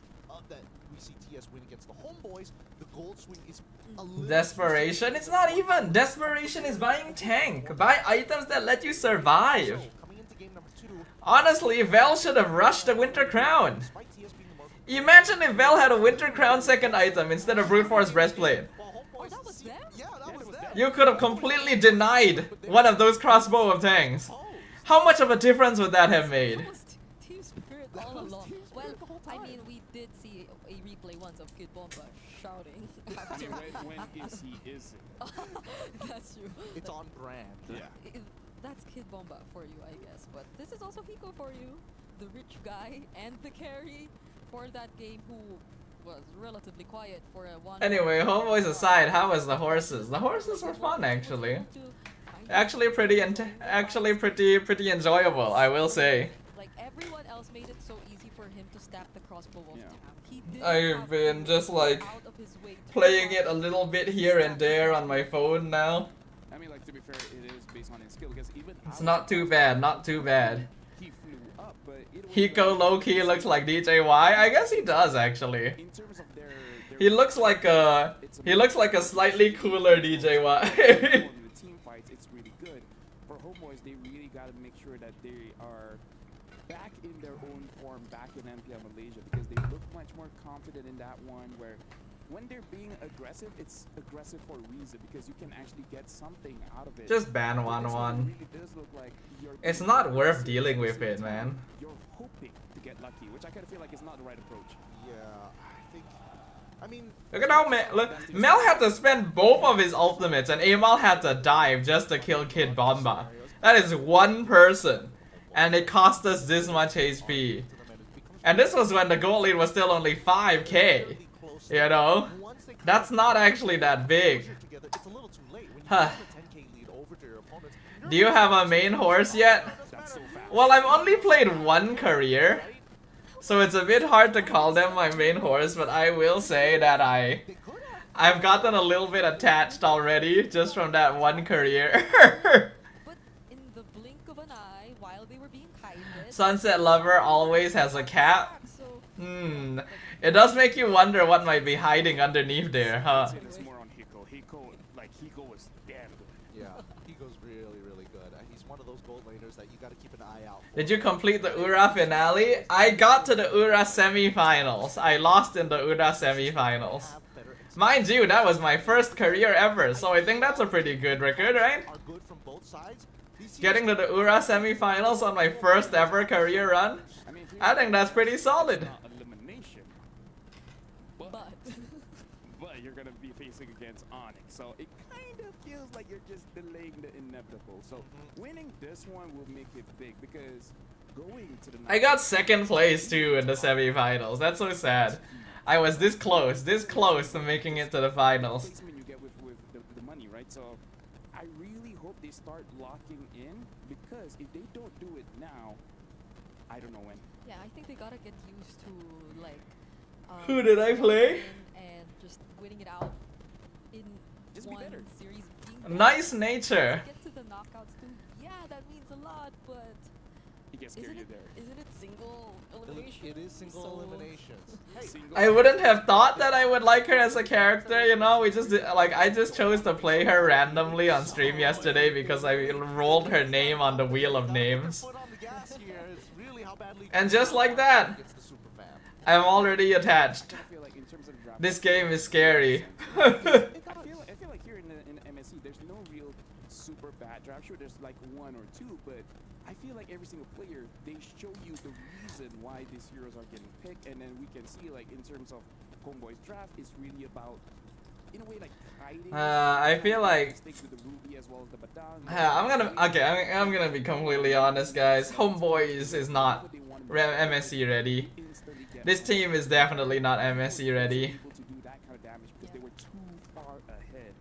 that we see TS win against the Homeboys, the gold swing is a little Desperation? It's not even. Desperation is buying tank. Buy items that let you survive. So, coming into game number 2, Honestly, Vel should have rushed the Winter Crown. despite TS being the more Imagine if Vel had a Winter Crown second item instead of Brute Force Breastplate. well, Homeboys that was see- them? Yeah, that was them. You could have completely denied one of those crossbow of tanks. Oh, How much of a difference would that have made? That was Team Spirit That all was along. Team Well, Spirit the whole I time. mean, we did see a replay once of Kid Bomba shouting. I mean, when is he is? That's true. it's on brand. I- That's Kid Bomba for you, I guess. But this is also Hiko for you, the rich guy and the carry for that game who was relatively quiet for a one. Anyway, homeboys aside, how was the horses? The horses were fun, actually. Actually, pretty enjoyable, I will say. Like everyone else made it so easy for him to stab the crossbow of Yeah. Tam. He didn't I've have been to just go like out of his way to playing try it a little bit here and there on my phone now. I mean, like, to be fair, it is based on his skill, because even It's not too bad, not too bad. he flew up, but it was Hiko low-key looks like DJY. I guess he does actually. in terms of their He looks like a slightly cooler DJY. the team fights, it's really good. For Homeboys, they really got to make sure that they are back in their own form, back in MPL Malaysia, because they look much more confident in that one, where when they're being aggressive, it's aggressive for a reason, because you can actually get something out of it. Just ban But this one 1-1. really does look like you're It's being not worth aggressive, dealing but with at the it, same man. time, You're hoping to get lucky, which I kind of feel like is not the right approach. Yeah, I think. I mean, Look at how Mel had to spend both of his ultimates and Amal had to dive just to kill Kid Bomba. That is one person. And it cost us this much HP. And this was when the goal lead was still only 5k. You know? That's not actually that big. It's a little too late. When you Huh. have a 10k lead over to your opponents, Do you have a main horse yet? That's so fast. Well, I've only played one career. So it's a bit hard to call them my main horse, but I will say that they could have. I've gotten a little bit attached already just from that one career. But in the blink of an eye, while they were being kind, Sunset Lover always has a cap. So It does make you wonder what might be hiding underneath there, huh? I'd say this more on Hiko. Hiko was damn good. Yeah, he goes really, really good. He's one of those gold laners that you got to keep an eye out for. Did you complete the Ura finale? I got to the Ura semifinals. I lost in the Ura semifinals. Have better ex- Mind you, that was my first career ever, so I think that's a pretty good record, right? Are good from both sides, teams Getting to the Ura semifinals on my first ever career run. I mean, I think that's pretty it's solid. not elimination, but, But but you're gonna be facing against Onyx, so it kind of feels like you're just delaying the inevitable. So winning this one will make it big because going to the I got second place too in the semifinals. That's so sad. I was this close to making it to the finals. placement you get with the money, right? So I really hope they start locking in because if they don't do it now, I don't know when. yeah, I think they gotta get used to like. Who did I play? And just winning it out in Just be one better. series. Being Nice better. nature. To get to the knockouts too. Yeah, that means a lot, but It gets isn't scarier it? there. Isn't it single elimination? It is single So- eliminations. Hey, Single- I wouldn't have thought that I would like her as a character, you know. We just I just chose to play her randomly on stream yesterday because I rolled her name on the wheel of names. foot on the gas here. It's really how badly And just like that, gets the super fan. I'm already attached. I feel like in terms of draft, This game is scary. I feel like here in MSC, there's no real super bad draft. Sure, there's like one or two, but I feel like every single player, they show you the reason why these heroes are getting picked, and then we can see like in terms of Homeboy's draft, it's really about, in a way, like hiding. I feel like mistakes with the Ruby as well as the Badang. I'm gonna be completely honest, guys. Homeboys is not MSC ready. This team is definitely not MSC ready. Able to do that kind of damage because they were too far ahead.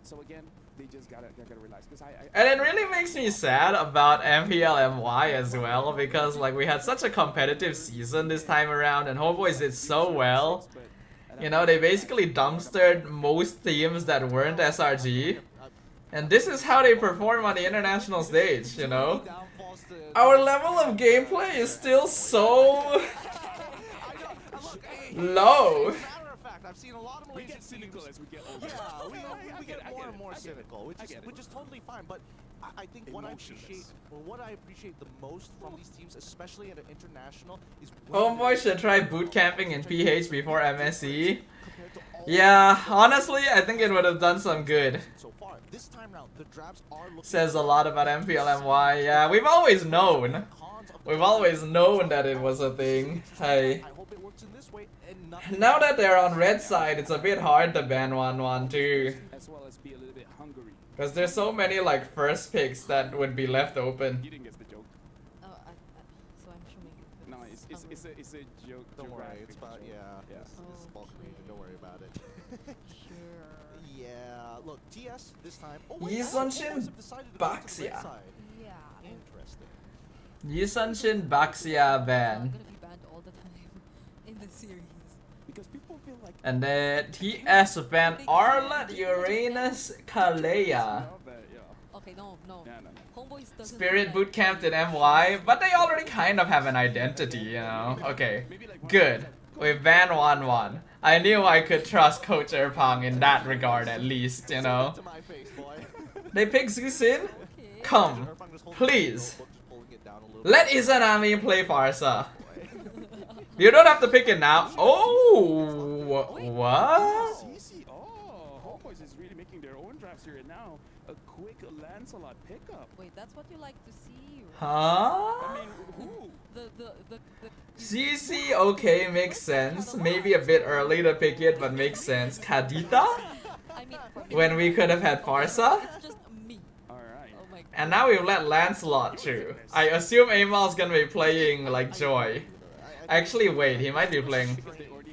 So again, they just gotta realize because And it really makes me sad about MPLMY as well because like we had such a competitive season this time around and Homeboys did so well. You know, they basically dumpstered most teams that weren't SRG. And this is how they perform on the international stage, you know? Our level of gameplay is still so low. I've seen a lot of we Malaysian get cynical teams. as we get older. Yeah, we get more and more I get it. cynical, which is totally fine. But I think what I appreciate the most from these teams, especially at an international, is Homeboy should try boot camping in PH before MSC. compared to all Yeah, honestly, I think it would have done some good. so far. This time round, the drafts are looking Says a lot about MPLMY. Yeah, we've always known. We've always known that it was a thing. Hey. I hope it works in this way and nothing. Now that they're on red side, it's a bit hard to ban 1-1 too. As well as be a little bit hungry. Because there's so many like first picks that would be left open. You didn't get the joke. Oh, so I'm assuming. No, it's a joke. Don't worry, geographic it's about joke. yeah. This is bulk Okay. Don't worry about it. Sure. Yeah, look, TS this time. Oh wait, Yisanshin Homeboys have decided to go to the red Baxia. side. Yeah. Interesting. Yisanshin Baxia Not ban. gonna be banned all the time in the series. Because people feel like And then TS ban Arlet Uranus Kalea. know that, yeah. Okay, no. No. Homeboys doesn't. Spirit do that. bootcamped in MY, but they already kind of have an identity, you know? Okay, good. We ban 1-1. I knew I could trust Coach Erpang in that regard at least, you know? To my face, boy. They pick Zusin? Okay. Come, Erpang just holding please. the notebook, just pulling it down a little Let bit. Izanami play Farsa. You don't have to pick it now. Oh, what? CC, Homeboys is really making their own drafts here and now. A quick Lancelot pickup. Wait, that's what you like to see. Right? Huh? I mean, who? The CC, okay, makes sense. Maybe a bit early to pick it, but makes sense. Kadita? I mean, for me, When we could have had Farsa? it's just me. Alright. Oh my god. And now we've let Lancelot through. I assume Amal's gonna be playing like Joy. Actually, wait, he might be playing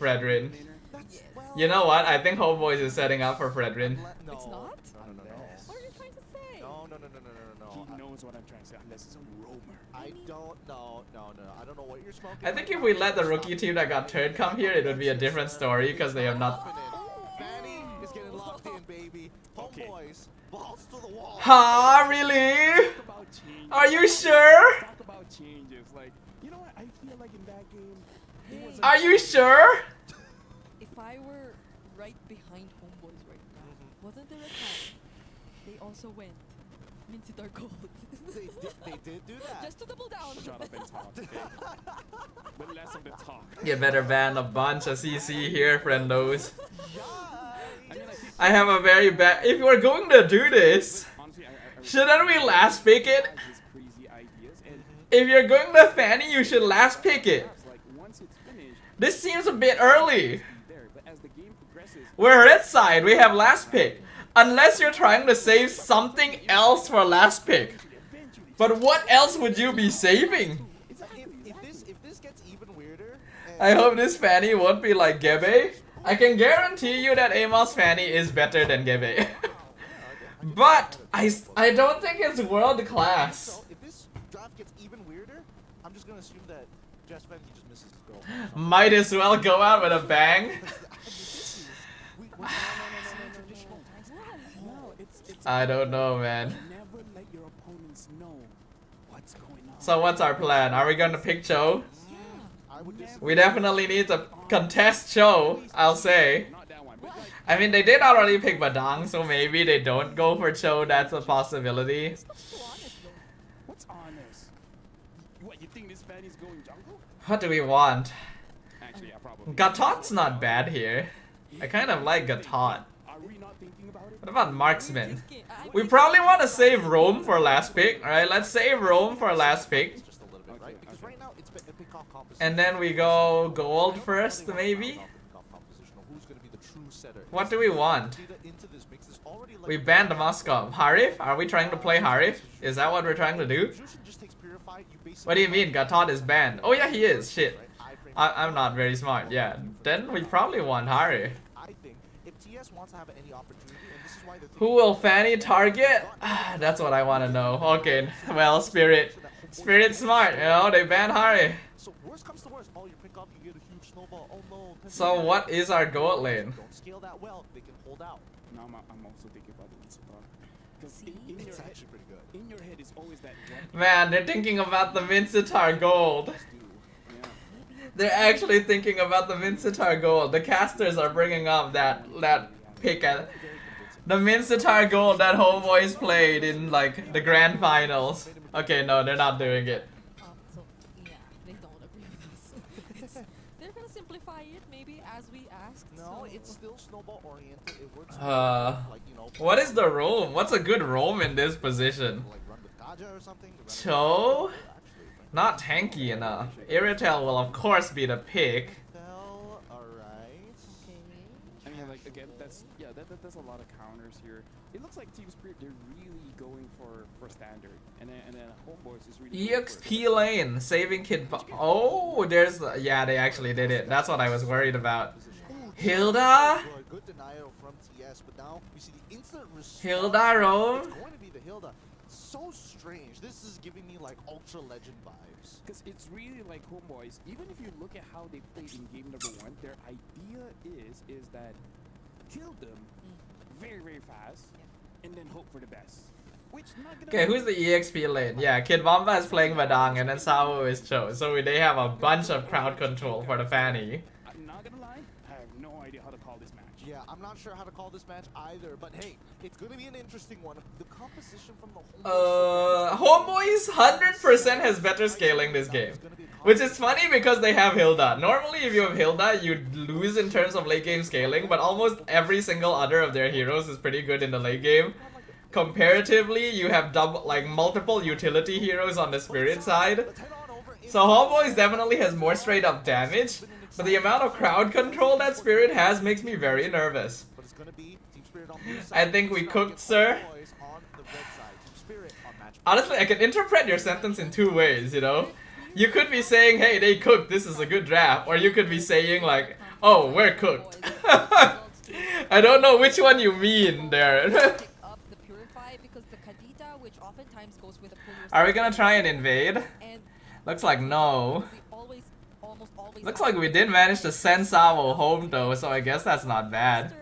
Fredrin. That's, well, You know what? I think Homeboys is setting up for Fredrin. no. It's not? No. What are you trying to say? No. He knows what I'm trying to say, unless it's a roamer. I don't know. No. I don't know what you're smoking. I think if we let the rookie team that got third come here, it would be a different story because they have not. Fanny is getting locked in, baby. Homeboys, balls to the wall. Huh? Really? Talk about changes. Are you sure? Talk about changes. Like, you know what? I feel like in that game, it was Are you sure? If I were right behind Homeboys right now, wasn't there a time they also went Minty Dark Gold? They did do that. Just to double down. shut up and talk. Okay? But less of the talk. You better ban a bunch of CC here, friendos. Yeah. I mean, like, I have a very bad. If you are going to do this, honestly, I Shouldn't we last pick it? has his crazy ideas, and If you're going to Fanny, you should last pick it. perhaps, like, once it's finished, This seems a bit early. there. But as the game progresses, We're red side, we have last pick. Unless you're trying to save something else for last pick. But what else would you be saving? If this gets even weirder, I hope this Fanny won't be like Gebe. I can guarantee you that Amos's Fanny is better than Gebe. But I don't think it's world class. so if this draft gets even weirder, I'm just gonna assume that Jess Van just misses his goal. Might as well go out with a bang. no, it's I don't know, man. never let your opponents know what's going on. So what's our plan? Are we gonna pick Cho? I would just We definitely need to contest Cho, I'll say. Not that one, but like, I mean, they did already pick Badang, so maybe they don't go for Cho. That's a possibility. It's not so honest though. what's honest? What, you think this fan is going jungle? What do we want? Actually, yeah, probably. Gatot's not bad here. I kind of like Gatot. Are we not thinking about it? What about Marksman? I We probably want to save Rome for last pick, alright? Let's save Rome for last pick. just a little bit, right? Because right now it's a pick-off composition. And then we go gold first, maybe? Who's gonna be the true setter? What do we want? Into this mix, there's already like We banned Moskov. Harif? Are we trying to play Harif? Is that what we're trying to do? Jushin just takes purified, you basically What do you mean? Gatot is banned. Oh yeah, he is. Shit. right? iframe- I'm not very smart. Yeah. Then we probably want Harif. I think if TS wants to have any opportunity, and this is why they're Who will Fanny target? That's what I want to know. Okay. Well, Spirit. Spirit's smart, you know? They banned Harif. So worst comes to worst, oh you pick up, you get a huge snowball. Oh no. So what is our gold lane? Don't scale that well. They can hold out. No, I'm also thinking about the Insitar. Because in your It's head, actually pretty good. in your head is always that one Man, they're thinking about the Mincitar gold. do. Yeah. They're actually thinking about the Mincitar gold. The casters are bringing up that pick at the Mincitar gold that Homeboys played in like the grand finals. Okay, no, they're not doing it. So yeah, they don't agree with us. They're gonna simplify it maybe as we asked. No, so it's still snowball oriented. It works. Uh, like you know. What is the roam? What's a good roam in this position? Like run with Kaja or something. to run it- Cho? Actually, Not tanky enough. Irritel will of course be the pick. Well, alright. I mean, like again, that's a lot of counters here. It looks like Team Spirit they're really going for standard, and then Homeboys is really going for it. EXP lane, saving Kid. Oh, there's the, yeah, they actually did it. That's what I was worried about. Hilda, Good denial from TS, but now we see the instant response. Hilda roam. It's going to be the Hilda. So strange. This is giving me like Ultra Legend vibes. Because it's really like Homeboys. Even if you look at how they played in game number 1, their idea is that kill them very fast, and then hope for the best. Which not gonna. Okay, who's the EXP lane? Yeah, Kid Bomba is playing Badang, and then Sao is Cho. So they have a bunch of crowd control for the Fanny. I'm not gonna lie, I have no idea how to call this match. Yeah, I'm not sure how to call this match either, but hey, it's going to be an interesting one. The composition from the Homeboys 100% has better scaling this game. Which is funny because they have Hilda. Normally if you have Hilda, you'd lose in terms of late game scaling, but almost every single other of their heroes is pretty good in the late game. Comparatively, you have multiple utility heroes on the Spirit side. So Homeboys definitely has more straight up damage, but the amount of crowd control that Spirit has makes me very nervous. But it's going to be Team Spirit on the I think we cooked, sir. on the red side. Team Spirit on match. Honestly, I can interpret your sentence in two ways, you know? You could be saying, hey, they cooked, this is a good draft. Or you could be saying like, oh, we're cooked. I don't know which one you mean there. Pick up the Purify because the Kadita, which oftentimes goes with a pull yourself Are we gonna try and invade? and Looks like no. they almost always Looks like we did manage to send Savo home though, so I guess that's not bad.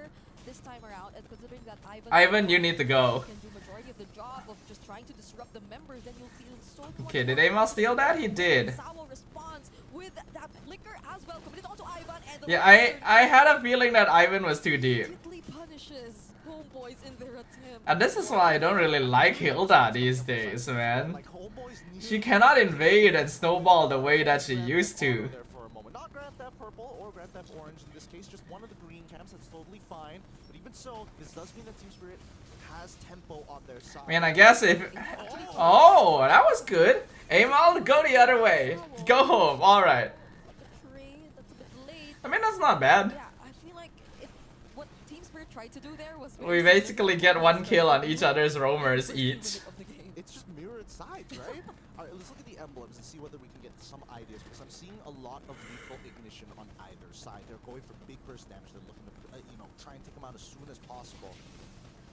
this time around, and considering that Ivan, you need to go. can do majority of the job of just trying to disrupt the members, then you'll feel so Okay, did Amal steal that? He did. Sawa responds with that flicker as well, committed onto Ivan, and the Yeah, Raptor I had a feeling that Ivan was too deep. quickly punishes Homeboys in their attempt. And this is why I don't really like Hilda these days, man. Like Homeboys need She cannot invade and snowball the way that she used to. there for a moment. Not Grand Theft Purple or Grand Theft Orange in this case, just one of the green camps. That's totally fine. But even so, this does mean that Team Spirit has tempo on their side. I mean, I guess if... Oh, that was good. Amal, go the other way. Go home, alright. That's a bit late. I mean, that's not bad. Yeah, I feel like what Team Spirit tried to do there was We basically get one kill on each other's roamers each. It's just mirrored sides, right? Alright, let's look at the emblems and see whether we can get some ideas, because I'm seeing a lot of lethal ignition on either side. They're going for big burst damage. They're looking to, try and take them out as soon as possible.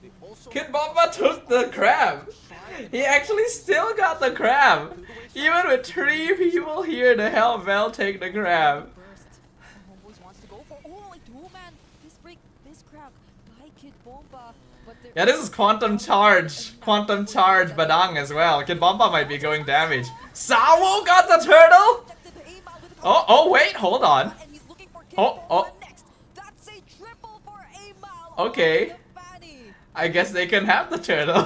They also Kid Bomba took the crab. He actually still got the crab. Even with 3 people here to help Vel take the crab. HOMEBOIS wants to go for like 2-man. This crab by Kid Bomba. Yeah, this is Quantum Charge Badang as well. Kid Bomba might be going damage. Sawo got the turtle? Oh, wait, hold on. Oh. Okay. I guess they can have the turtle.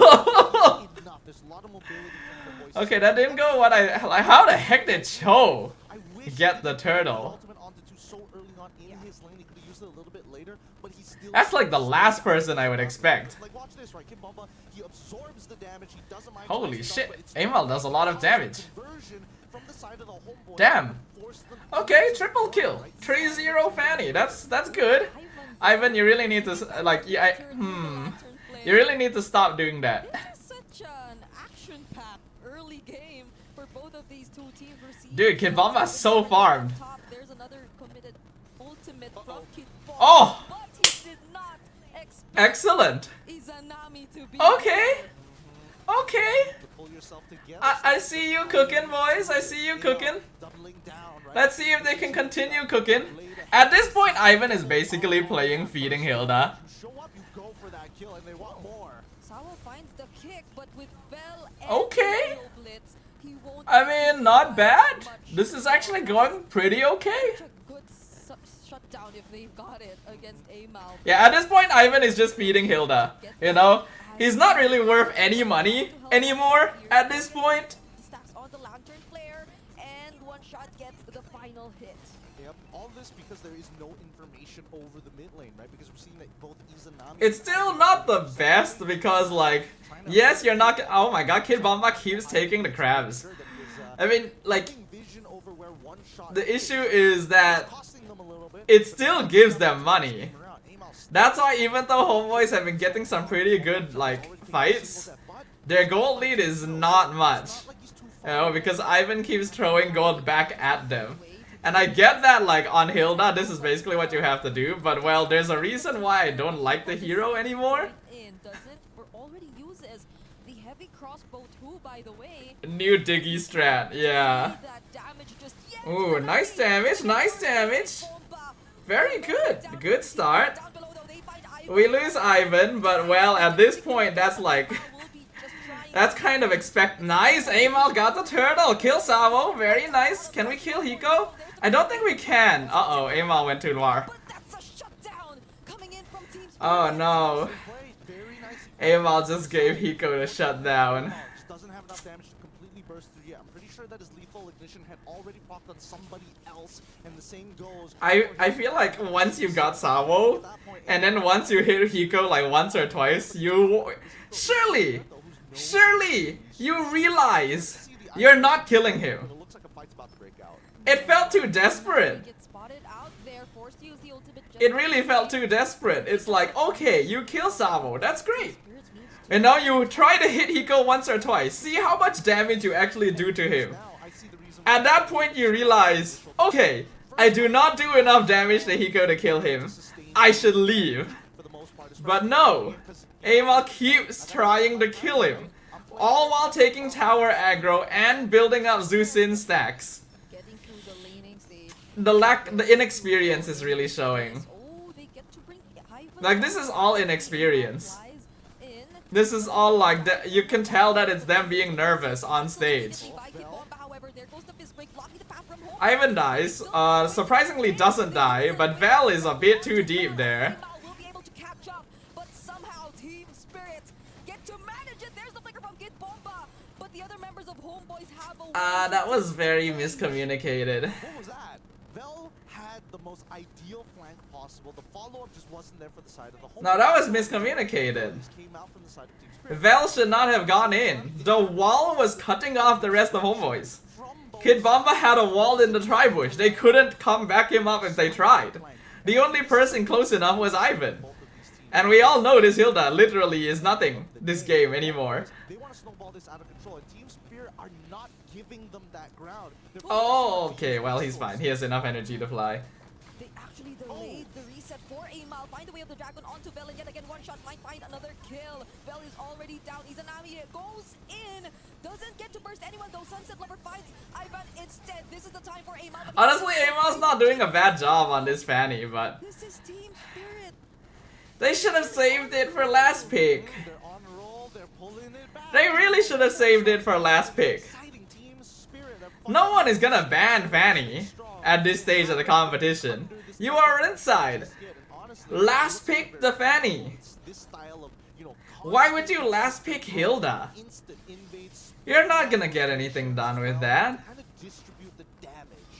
Okay, that didn't go what I... How the heck did Cho get the turtle? That's like the last person I would expect. Holy shit, Amal does a lot of damage. Damn. Okay, triple kill. 3-0 Fanny. That's good. Ivan, you really need to you really need to stop doing that. This is such an action-packed early game for both of these two teams. Dude, Kid Bomba's so farmed. There's another committed ultimate from Kid Bomba, Oh! but he did not expect Excellent. Izanami to be Okay. Okay. I see you cooking, boys. I see you cooking. Let's see if they can continue cooking. At this point, Ivan is basically playing feeding Hilda. Sawa finds the kick, but with Bell and Okay. Blitz, he won't I mean, not bad. This is actually going pretty okay. such a good shutdown if they've got it against Amal. Yeah, at this point, Ivan is just feeding Hilda. You know, he's not really worth any money anymore at this point. Stacks on the lantern flare, and one shot gets the final hit. Yep, all this because there is no information over the mid lane, right? Because we're seeing that both Izanami... It's still not the best because, like, yes, you're not. Oh my god, Kid Bomba keeps taking the crabs. I mean, like, the issue is that it still gives them money. That's why even though HOMEBOIS have been getting some pretty good, like, fights, their gold lead is not much. You know, because Ivan keeps throwing gold back at them. And I get that, like, on Hilda, this is basically what you have to do, but well, there's a reason why I don't like the hero anymore. Already uses the heavy crossbow too, by the way. New Diggy strat, yeah. Ooh, nice damage, nice damage. Very good, good start. We lose Ivan, but well, at this point, that's like... That's kind of Nice, Amal got the turtle. Kill Savo, very nice. Can we kill Hiko? I don't think we can. Uh-oh, Amal went to Noir. Oh no. Amal just gave Hiko the shutdown. Doesn't have enough damage to completely burst through yet. I'm pretty sure that his lethal ignition had already procced on somebody else, and the same goes. I feel like once you got Savo, and then once you hit Hiko like once or twice, you surely you realize you're not killing him. It felt too desperate. It really felt too desperate. It's like, okay, you kill Savo, that's great. And now you try to hit Hiko once or twice. See how much damage you actually do to him. At that point you realize, okay, I do not do enough damage to Hiko to kill him. I should leave. But no, Amal keeps trying to kill him. All while taking tower aggro and building up Zeusin stacks. The inexperience is really showing. Like, this is all inexperience. This is all like, you can tell that it's them being nervous on stage. Ivan dies, surprisingly doesn't die, but Val is a bit too deep there. That was very miscommunicated. What was that? Vel had the most ideal flank possible. The follow-up just wasn't there for the side of the home. No, that was miscommunicated. Came out from the side of Team Spirit. Vel should not have gone in. The wall was cutting off the rest of Homeboys. Kid Bomba had a wall in the tri-bush. They couldn't come back him up if they tried. The only person close enough was Ivan. And we all know this Hilda literally is nothing this game anymore. They want to snowball this out of control, and Team Spirit are not giving them that ground. Oh, okay, well he's fine. He has enough energy to fly. They actually delayed the reset for Amal. Find the way of the dragon onto Bell, and yet again one shot might find another kill. Bell is already down. Izanami goes in. Doesn't get to burst anyone though. Sunset Lover finds Ivan instead. This is the time for Amal. Honestly, Amal's not doing a bad job on this Fanny, but This is Team Spirit. they should have saved it for last pick. They're on roll, they're pulling it back. They really should have saved it for last pick. Exciting Team Spirit. No one is gonna ban Fanny at this stage of the competition. You are inside. Last pick the Fanny. This style of, you know, Why would you last pick Hilda? instant invades. You're not gonna get anything done with that. Kind of distribute the damage.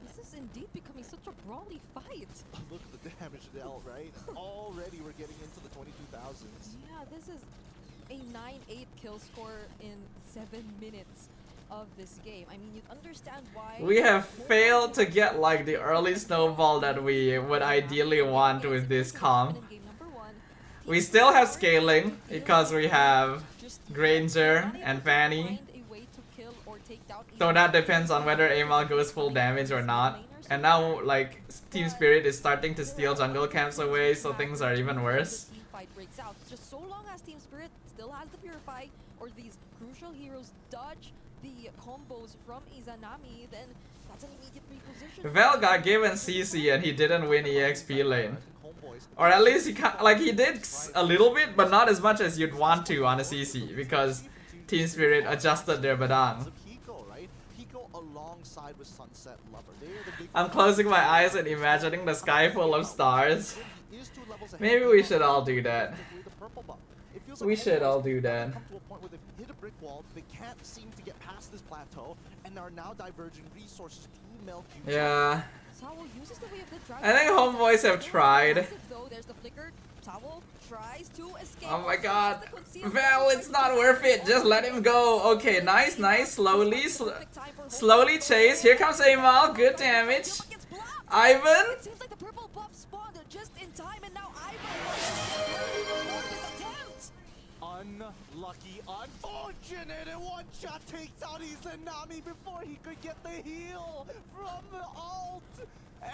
This is indeed becoming such a brawly fight. Look at the damage dealt, right? Already we're getting into the 22,000s. Yeah, this is a 9-8 kill score in 7 minutes of this game. I mean, you understand why We have failed to get like the early snowball that we would ideally want with this comp. in game number 1. We still have scaling because we have Granger and Fanny. So that depends on whether Amal goes full damage or not. And now like Team Spirit is starting to steal jungle camps away, so things are even worse. The team fight breaks out. Just so long as Team Spirit still has the Purify or these crucial heroes dodge the combos from Izanami, then that's an immediate reposition. Vel got given CC and he didn't win EXP lane. Or at least he did a little bit, but not as much as you'd want to on a CC because Team Spirit adjusted their badang. Alongside with Sunset Lover. I'm closing my eyes and imagining the sky full of stars. Maybe we should all do that. We should all do that. Come to a point where they've hit a brick wall, they can't seem to get past this plateau, and are now diverging resources to milk you. Yeah. Sawo uses the way of the dragon. I think Homeboys have tried. Though there's the flicker. Sawo tries to escape. Oh my god. Val, it's not worth it. Just let him go. Okay, nice, nice. Slowly chase. Here comes Amal. Good damage. Ivan. It seems like the purple buff spawned just in time, and now Ivan attempt. Unlucky, unfortunate, and one shot takes out Izanami before he could get the heal from the ult.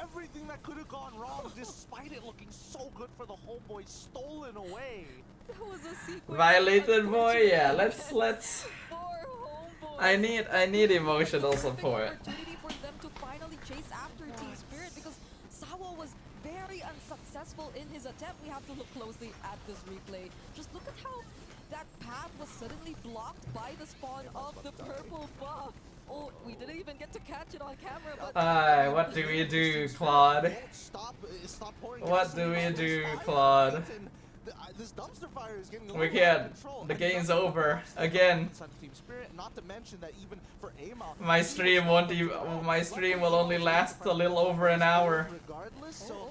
Everything that could have gone wrong, despite it looking so good for the Homeboys, stolen away. That was a sequence. Violated boy. Yeah, let's. For Homeboys. I need emotional support. Opportunity for them to finally chase after Team Spirit because Sawo was very unsuccessful in his attempt. We have to look closely at this replay. Just look at how that path was suddenly blocked by the spawn of the purple buff. Oh, we didn't even get to catch it on camera, but... What do we do, Claude? What do we do, Claude? This dumpster fire is getting We can't. The game's over again. Not to mention that even for Amal, My stream won't even. My stream will only last a little over an hour.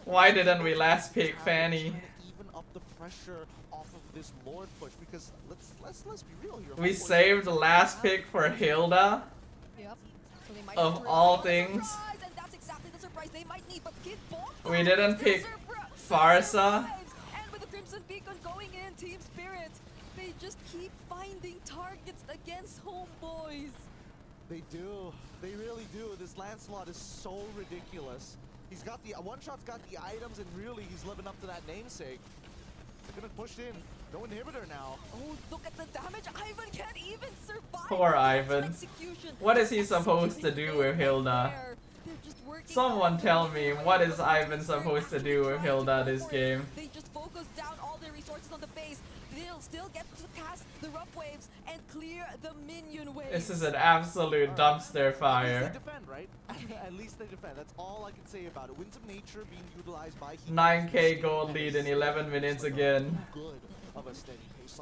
Why didn't we last pick Fanny? Even up the pressure off of this Lord push, because let's be real here. We saved the last pick for Hilda. Yep. So they might Of all things. and that's exactly the surprise they might need, but Kid Bomba We didn't still pick Farsa. And with the Crimson Beacon going in, Team Spirit, they just keep finding targets against Homeboys. They do. They really do. This Lancelot is so ridiculous. He's got the one shot's got the items, and really he's living up to that namesake. They're gonna push in. No inhibitor now. Oh, look at the damage. Ivan can't even survive. Poor Ivan. Execution. What is he supposed to do with Hilda? They're just working Someone tell me, what is Ivan supposed to do with Hilda this game? They just focus down all their resources on the base. They'll still get to cast the rough waves and clear the minion waves. This is an absolute dumpster fire. At least they defend, right? At least they defend. That's all I can say about it. Winds of Nature being utilized by 9k gold lead in 11 minutes again. Good of a steady pace.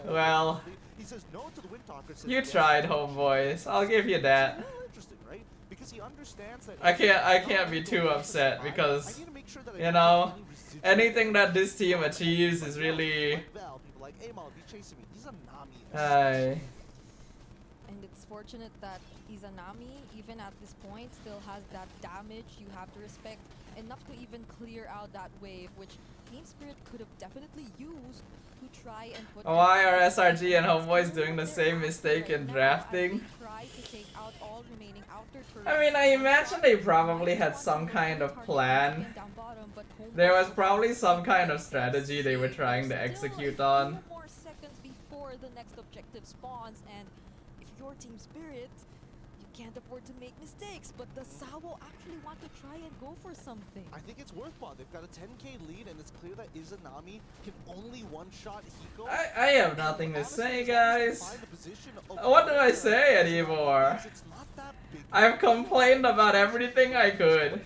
Well, He says no to the Wind Talker. you tried, Homeboys. I'll give you that. Interesting, right? because he understands that. I can't be too upset because, you know, anything that this team achieves is really. Hi. And it's fortunate that Izanami, even at this point, still has that damage you have to respect enough to even clear out that wave, which Team Spirit could have definitely used to try and put. Why are SRG and Homeboys doing the same mistake in drafting? I mean, I imagine they probably had some kind of plan. There was probably some kind of strategy they were trying to execute on. More seconds before the next objective spawns, and if you're Team Spirit, you can't afford to make mistakes. But the Sawo actually want to try and go for something. I think it's worthwhile. They've got a 10k lead, and it's clear that Izanami can only one-shot Hiko. I have nothing to say, guys. What do I say anymore? I've complained about everything I could.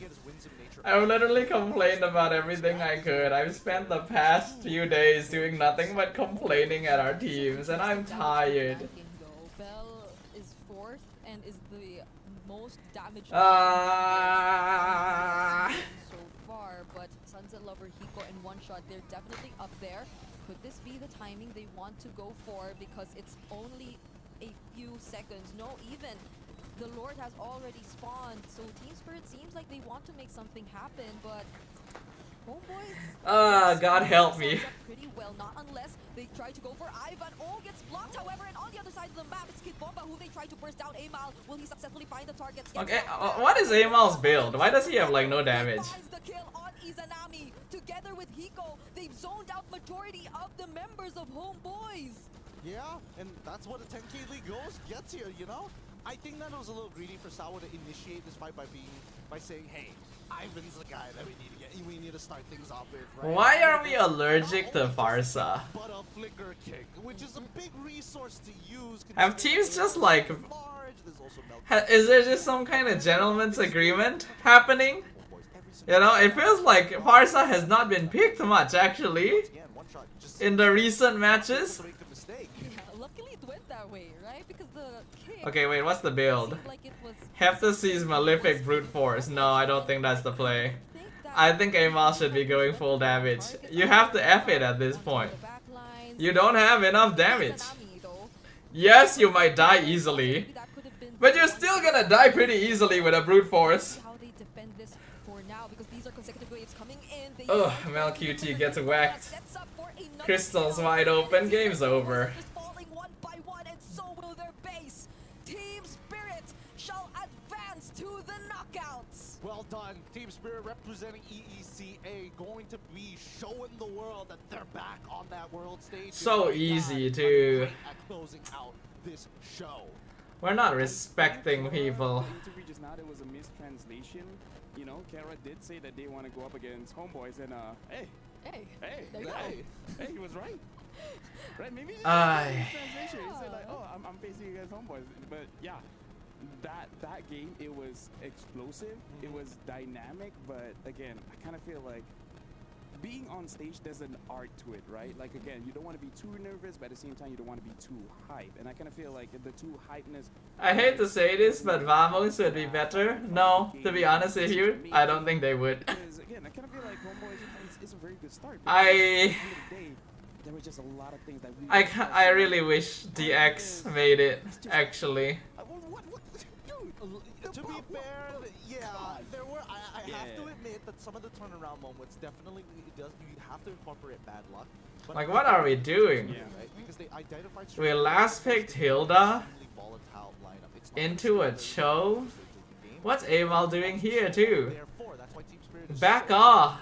I've literally complained about everything I could. I've spent the past few days doing nothing but complaining at our teams, and I'm tired. Bell is fourth and is the most damaged so far, but Sunset Lover, Hiko, and One Shot, they're definitely up there. Could this be the timing they want to go for? Because it's only a few seconds. No, even the Lord has already spawned, so Team Spirit seems like they want to make something happen, but Homeboys. God help me. Pretty well, not unless they try to go for Ivan. All gets blocked, however, and on the other side of the map, it's Kid Bomba who they try to burst down. Amal, will he successfully find the targets? Okay, what is Amal's build? Why does he have like no damage? The kill on Izanami. Together with Hiko, they've zoned out majority of the members of Homeboys. Yeah, and that's what a 10k league gets here, you know? I think that it was a little greedy for Sawo to initiate this fight by saying, hey, Ivan's the guy that we need to start things off with, right? Why are we allergic to Farsa? But a flicker kick, which is a big resource to use. Have teams just like... Is there just some kind of gentleman's agreement happening? You know, it feels like Farsa has not been picked much actually in the recent matches. Luckily it went that way, right? Because the kick... Okay, wait, what's the build? Heftasy's Malefic Brute Force. No, I don't think that's the play. I think Amal should be going full damage. You have to F it at this point. You don't have enough damage. Yes, you might die easily, but you're still gonna die pretty easily with a Brute Force. Ugh, MelQT gets whacked. Crystal's wide open, game's over. Well done, Team Spirit representing EECA, going to be showing the world that they're back on that world stage. So easy too. At closing out this show. We're not respecting people. Interview just now, there was a mistranslation. You know, Kara did say that they want to go up against Homeboys, and hey, he was right. Right? Maybe it's a mistranslation. He said like, oh, I'm facing against Homeboys, but yeah. That game, it was explosive, it was dynamic, but again, I kind of feel like being on stage, there's an art to it, right? Like again, you don't want to be too nervous, but at the same time, you don't want to be too hype, and I kind of feel like the too hypeness... I hate to say this, but Vamos would be better. No, to be honest with you, I don't think they would. Again, I kind of feel like Homeboys is a very good start. There were just a lot of things that I really wish DX made it, actually. To be fair, yeah, there were. I have to admit that some of the turnaround moments definitely you have to incorporate bad luck. But like, what are we doing? Yeah. Right? Because they identified we last picked Hilda into a Cho. What's Amal doing here too? Back off.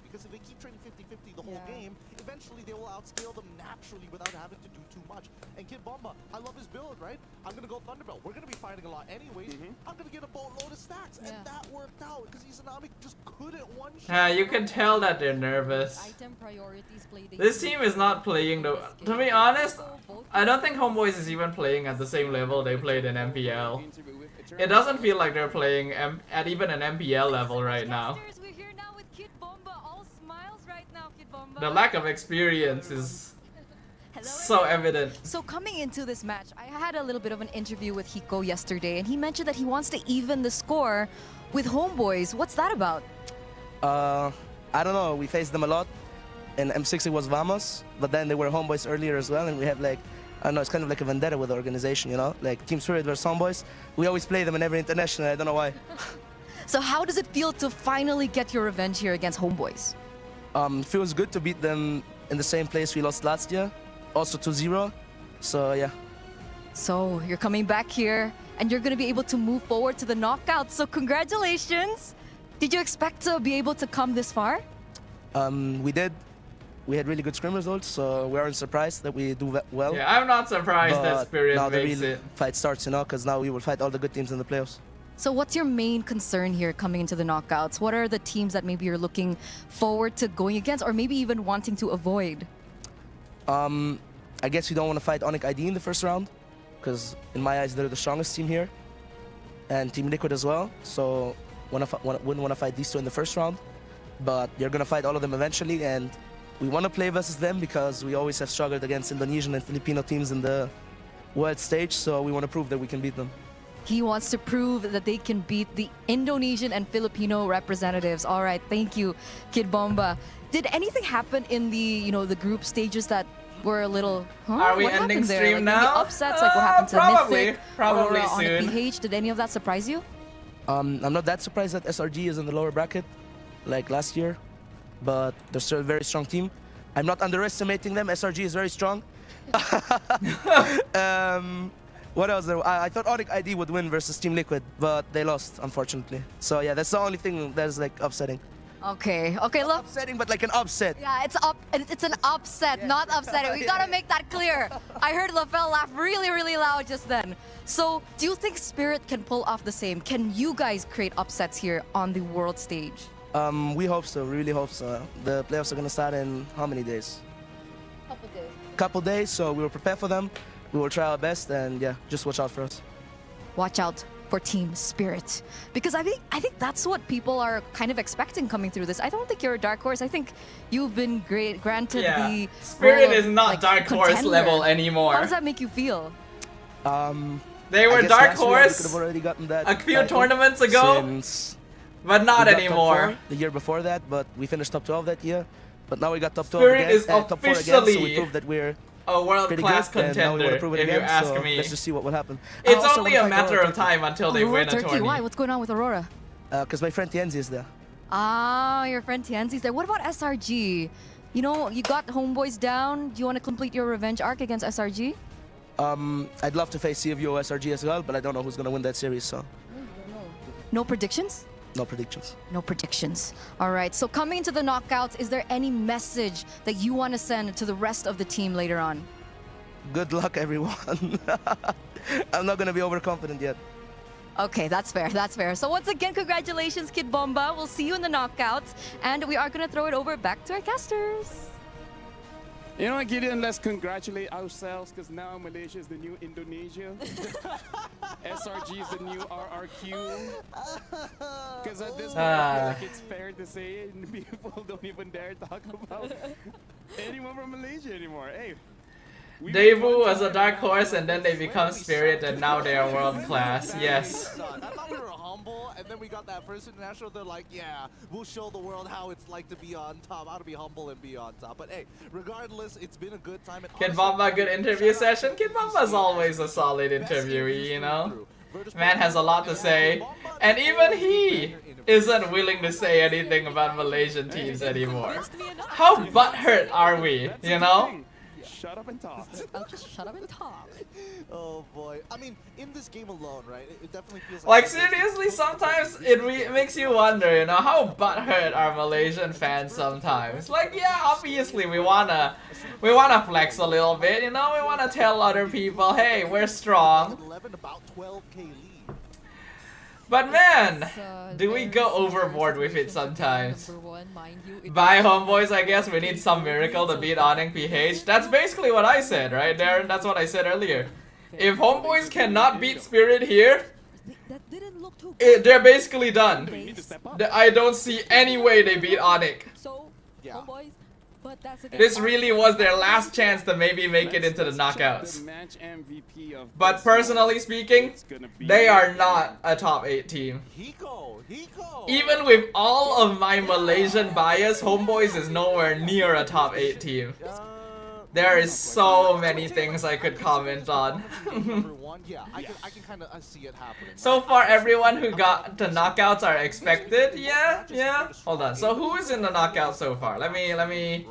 Because if they keep trading 50-50 the whole game, eventually they will outscale them naturally without having to do too much. And Kid Bomba, I love his build, right? I'm gonna go Thunderbelt. We're gonna be fighting a lot anyways. I'm gonna get a boatload of stacks, and that worked out because Izanami just couldn't one-shot. You can tell that they're nervous. This team is not playing the. To be honest, I don't think Homeboys is even playing at the same level they played in MPL. It doesn't feel like they're playing at even an MPL level right now. The lack of experience is So evident. So coming into this match, I had a little bit of an interview with Hiko yesterday, and he mentioned that he wants to even the score with Homeboys. What's that about? I don't know. We faced them a lot. In M6 it was Vamos, but then they were Homeboys earlier as well, and we have like, I don't know, it's kind of like a vendetta with the organization, you know? Like Team Spirit versus Homeboys. We always play them in every international. I don't know why. So how does it feel to finally get your revenge here against Homeboys? Feels good to beat them in the same place we lost last year, also 2-0. So yeah. So you're coming back here, and you're going to be able to move forward to the knockout. So congratulations! Did you expect to be able to come this far? We did. We had really good scrim results, so we aren't surprised that we do well. Yeah, I'm not surprised that But Spirit now the makes real it. fight starts, you know, because now we will fight all the good teams in the playoffs. So what's your main concern here coming into the knockouts? What are the teams that maybe you're looking forward to going against, or maybe even wanting to avoid? I guess you don't want to fight Onyx ID in the first round, because in my eyes they're the strongest team here, and Team Liquid as well. So wouldn't want to fight these two in the first round, but you're gonna fight all of them eventually, and we want to play versus them because we always have struggled against Indonesian and Filipino teams in the world stage. So we want to prove that we can beat them. He wants to prove that they can beat the Indonesian and Filipino representatives. All right, thank you, Kid Bomba. Did anything happen in the the group stages that were a little? Are we what ending happened there? stream Like maybe now? upsets, like what happened to Probably Mythic, Aurora on soon. the PH? Did any of that surprise you? I'm not that surprised that SRG is in the lower bracket, like last year, but they're still a very strong team. I'm not underestimating them. SRG is very strong. What else? I thought Onyx ID would win versus Team Liquid, but they lost, unfortunately. So yeah, that's the only thing that's like upsetting. Okay, look. Upsetting, but like an upset. Yeah, it's an upset, not upsetting. We gotta make that clear. I heard LaFell laugh really, really loud just then. So, do you think Spirit can pull off the same? Can you guys create upsets here on the world stage? We hope so, really hope so. The playoffs are gonna start in how many days? Couple days, so we will prepare for them. We will try our best, and yeah, just watch out for us. Watch out for Team Spirit, because I think that's what people are kind of expecting coming through this. I don't think you're a dark horse. I think you've been granted the Spirit role of, is not like, dark horse contender. level anymore. How does that make you feel? They were I guess dark last year we could horse have already gotten that a few title tournaments ago, since but not we got top anymore. 4 the year before that, but we finished top 12 that year. But now we got top 12 Spirit again, is top 4 again, so we officially proved that we're A pretty world-class good, and now we contender, want to prove it if you again. ask So me. let's just see what will happen. It's I also only wanna a fight matter Aurora of time until they Aurora win a Turkey. tourney. Why? What's going on with Aurora? because my friend Tienzi is there. Ah, your friend Tianzi's there. What about SRG? You know, you got Homeboys down. Do you want to complete your revenge arc against SRG? I'd love to face CFU or SRG as well, but I don't know who's gonna win that series, so No predictions? no predictions. No predictions. All right. So coming into the knockouts, is there any message that you want to send to the rest of the team later on? Good luck, everyone. I'm not gonna be overconfident yet. Okay, that's fair. That's fair. So once again, congratulations, Kid Bomba. We'll see you in the knockouts, and we are gonna throw it over back to our casters. You know what, Gideon, let's congratulate ourselves because now Malaysia is the new Indonesia. SRG is the new RRQ. Because at this point, I feel like it's fair to say it, and people don't even dare talk about anyone from Malaysia anymore. Hey, Daewoo was a dark horse and then they become Spirit and now they are world class. Yes. I thought we were humble, and then we got that first international. They're like, yeah, we'll show the world how it's like to be on top, how to be humble and be on top. But hey, regardless, it's been a good time. And Kid honestly, Bomba, good interview session. Kid Bomba's always a solid interviewee, you know? Man has a lot to say. And even he isn't willing to say anything about Malaysian teams anymore. How butthurt are we, you know? shut up and talk. I'll just shut up and talk. Oh boy. I mean, in this game alone, right? It definitely feels Like seriously, sometimes it makes you wonder, you know, how butthurt are Malaysian fans sometimes. Like, yeah, obviously we wanna flex a little bit, you know, we wanna tell other people, hey, we're strong. 11, about 12K lead. But man, So do we there's go the overboard with it situation sometimes? number one, mind you, it By was- homeboys, I guess we need some miracle to beat Onyx PH. That's basically what I said, right, Darren? That's what I said earlier. If homeboys cannot beat Spirit here, That didn't look too good. they're basically done. We need to step up. I don't see any way they beat Onyx. So, Yeah. homeboys, but But that's again This really was their last chance to maybe make it into the knockouts. match MVP of But this personally one. speaking, It's gonna be they are not a top 8 team. Hiko. Even with all of my Malaysian bias, Homeboys is nowhere near a top 8 team. There is so many things I could comment on. Number one, yeah, I can kind of see it happening. So far, everyone who got the knockouts are expected. Yeah. Hold on. So who is in the knockout so far? Let me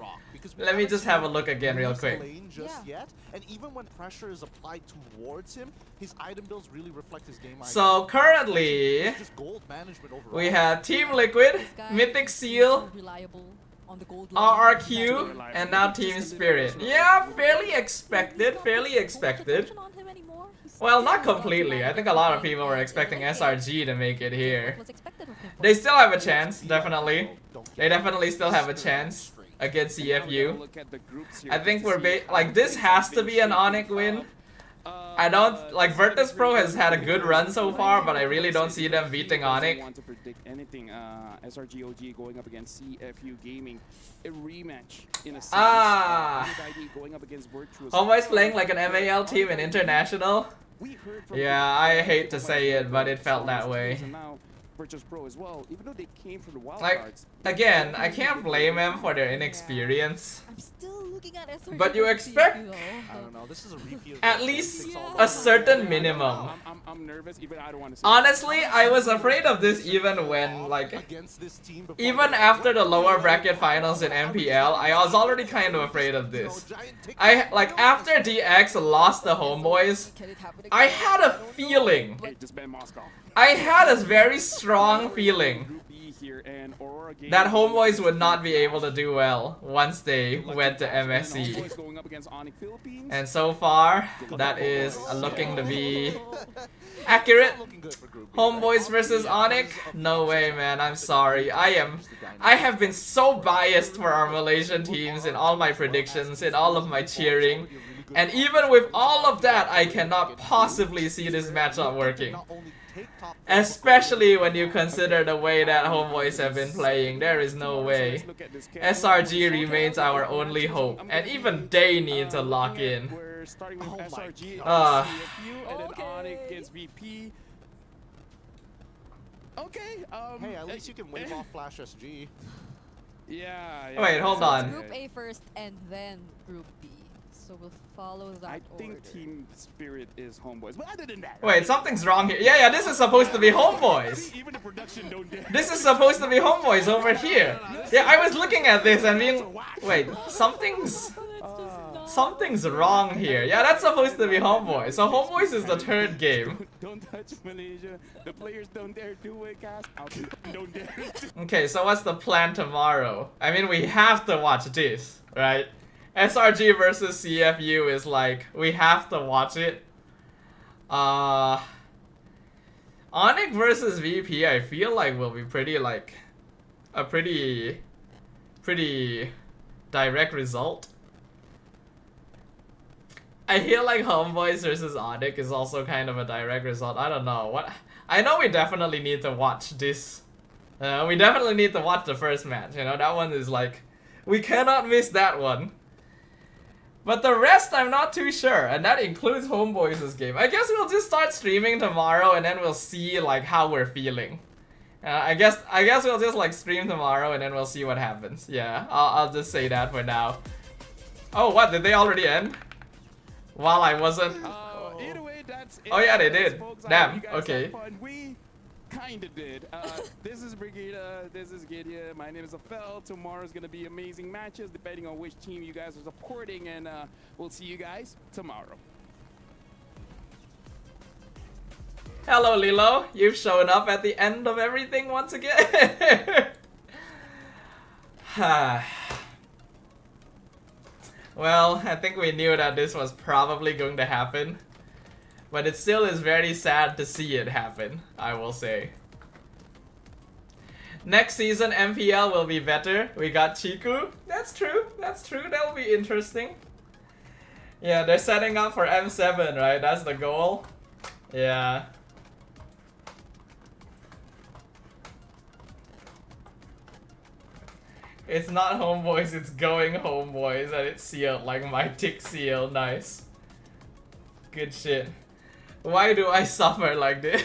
just have a look again real quick. Just yet, and even when pressure is applied towards him, his item builds really reflect his game. So currently, Just gold management overall. we have Team Liquid, Mythic Seal, reliable on the gold line. RRQ, and now Team Spirit. Yeah, fairly expected. On him anymore. He's Well, not still completely. I think a lot of people were expecting SRG to make it here. What's expected of him. They still have a chance, definitely. They definitely still have a chance against CFU. Look at the groups here I think just to we're see like how this things has have to been be an shaping Onyx win. up. I don't like Virtus Pro has had a good run so far, but I really don't see them beating Onyx. Want to predict anything? SRGOG going up against CFU Gaming, a rematch in a sense. ID going up against Virtuous. Homeboys playing like an MAL team in international. We heard from Yeah, I hate to say it, but it felt that way. And now Virtuous Pro as well, even though they came from the wild Like, cards. again, I can't blame them for their inexperience. I'm still looking at SRG. But you expect- I don't know. This is a repeat. Of At the least six all a over. certain minimum. I'm nervous, even I don't want to say Honestly, I was afraid of this even when, like, Against this team before even they- after the lower bracket finals in MPL, I was already kind of afraid of this. After DX lost the Homeboys, Can it happen again? I had a feeling. Hey, just ban Moscow. I had a very strong feeling Group B here, and Aurora Gaming that Homeboys would not be able to do well once they went to MSC. Homeboys going up against Onyx Philippines. And so far, that is looking to be accurate. Looking good for Group B, Homeboys right? versus Onyx? No way, man. I'm sorry. I have been so biased for our Malaysian teams in all my predictions, in all of my cheering. And even with all of that, I cannot possibly see this matchup working. Not only take top Especially when you consider the way that Homeboys have been playing. There is no way. SRG remains our only hope. And even they need to lock in. We're starting with Oh my SRG, God. CFU, and then Okay. Onyx gets VP. Okay. Hey, at least you can wave off Flash SG. Yeah. Wait, hold on. Group A first and then Group B. So we'll follow that I think order. Team Spirit is Homeboys. But other than that, Wait, something's wrong here. Yeah, this is supposed to be Homeboys. even the production don't dare. This is supposed to be Homeboys over here. Yeah, I was looking at this and being, wait, something's wrong here. Yeah, that's supposed to be Homeboys. So Homeboys is the third game. Don't touch Malaysia. The players don't dare do it, guys. Don't dare. Okay, so what's the plan tomorrow? I mean, we have to watch this, right? SRG versus CFU is like, we have to watch it. Onyx versus VP, I feel like will be pretty like a pretty direct result. I feel like Homeboys versus Onyx is also kind of a direct result. I don't know what. I know we definitely need to watch this. We definitely need to watch the first match. You know, that one is like, we cannot miss that one. But the rest, I'm not too sure, and that includes Homeboys' game. I guess we'll just start streaming tomorrow, and then we'll see like how we're feeling. I guess we'll just like stream tomorrow, and then we'll see what happens. Yeah, I'll just say that for now. Oh, what? Did they already end? While I wasn't. Either way, that's it. Oh yeah, they did. Folks, I Damn. hope you guys Okay. had fun. We kinda did. This is Brigida. This is Gideon. My name is Afel. Tomorrow's gonna be amazing matches, depending on which team you guys are supporting, and we'll see you guys tomorrow. Hello, Lilo. You've shown up at the end of everything once again. Well, I think we knew that this was probably going to happen. But it still is very sad to see it happen, I will say. Next season, MPL will be better. We got Chiku. That's true. That's true. That'll be interesting. Yeah, they're setting up for M7, right? That's the goal. Yeah. It's not homeboys, it's going homeboys, and it's sealed like my tick seal. Nice. Good shit. Why do I suffer like this?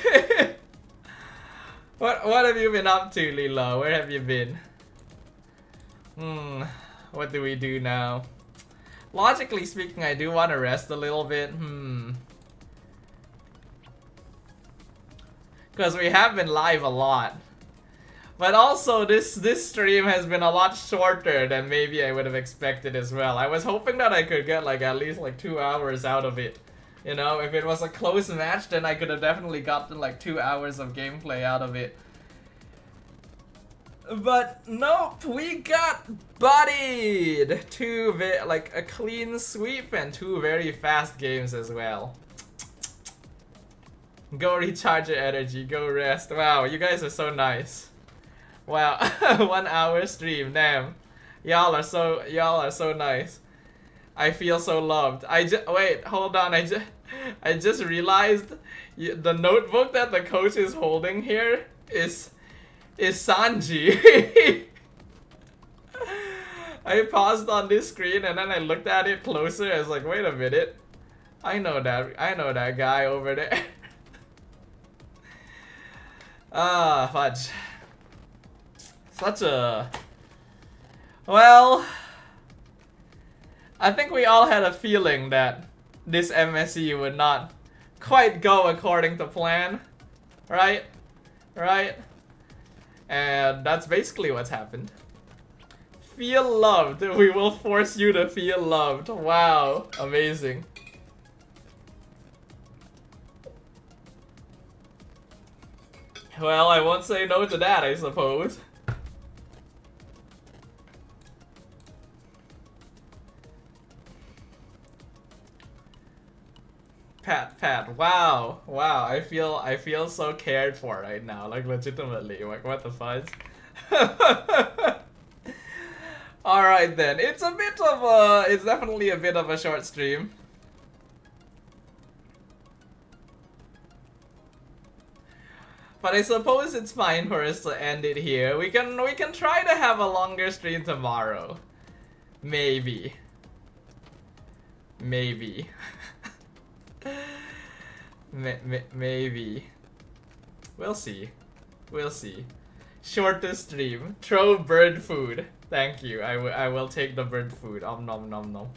What have you been up to, Lilo? Where have you been? What do we do now? Logically speaking, I do want to rest a little bit. Because we have been live a lot. But also, this stream has been a lot shorter than maybe I would have expected as well. I was hoping that I could get like at least like 2 hours out of it. You know, if it was a close match, then I could have definitely gotten like 2 hours of gameplay out of it. But nope, we got bodied! Like a clean sweep and 2 very fast games as well. Go recharge your energy, go rest. Wow, you guys are so nice. Wow, 1 hour stream, damn. Y'all are so nice. I feel so loved. Wait, hold on, I just realized the notebook that the coach is holding here is Sanji. I paused on this screen and then I looked at it closer. I was like, wait a minute. I know that guy over there. Ah, fudge. Such a... Well... I think we all had a feeling that this MSC would not quite go according to plan. Right? Right? And that's basically what's happened. Feel loved. We will force you to feel loved. Wow. Amazing. Well, I won't say no to that, I suppose. Pat, wow, I feel so cared for right now, like legitimately, like what the fudge. Alright then, it's definitely a bit of a short stream. But I suppose it's fine for us to end it here. We can try to have a longer stream tomorrow. Maybe. Maybe. Maybe. We'll see. We'll see. Shortest stream. Throw bird food. Thank you. I will take the bird food. Nom nom nom.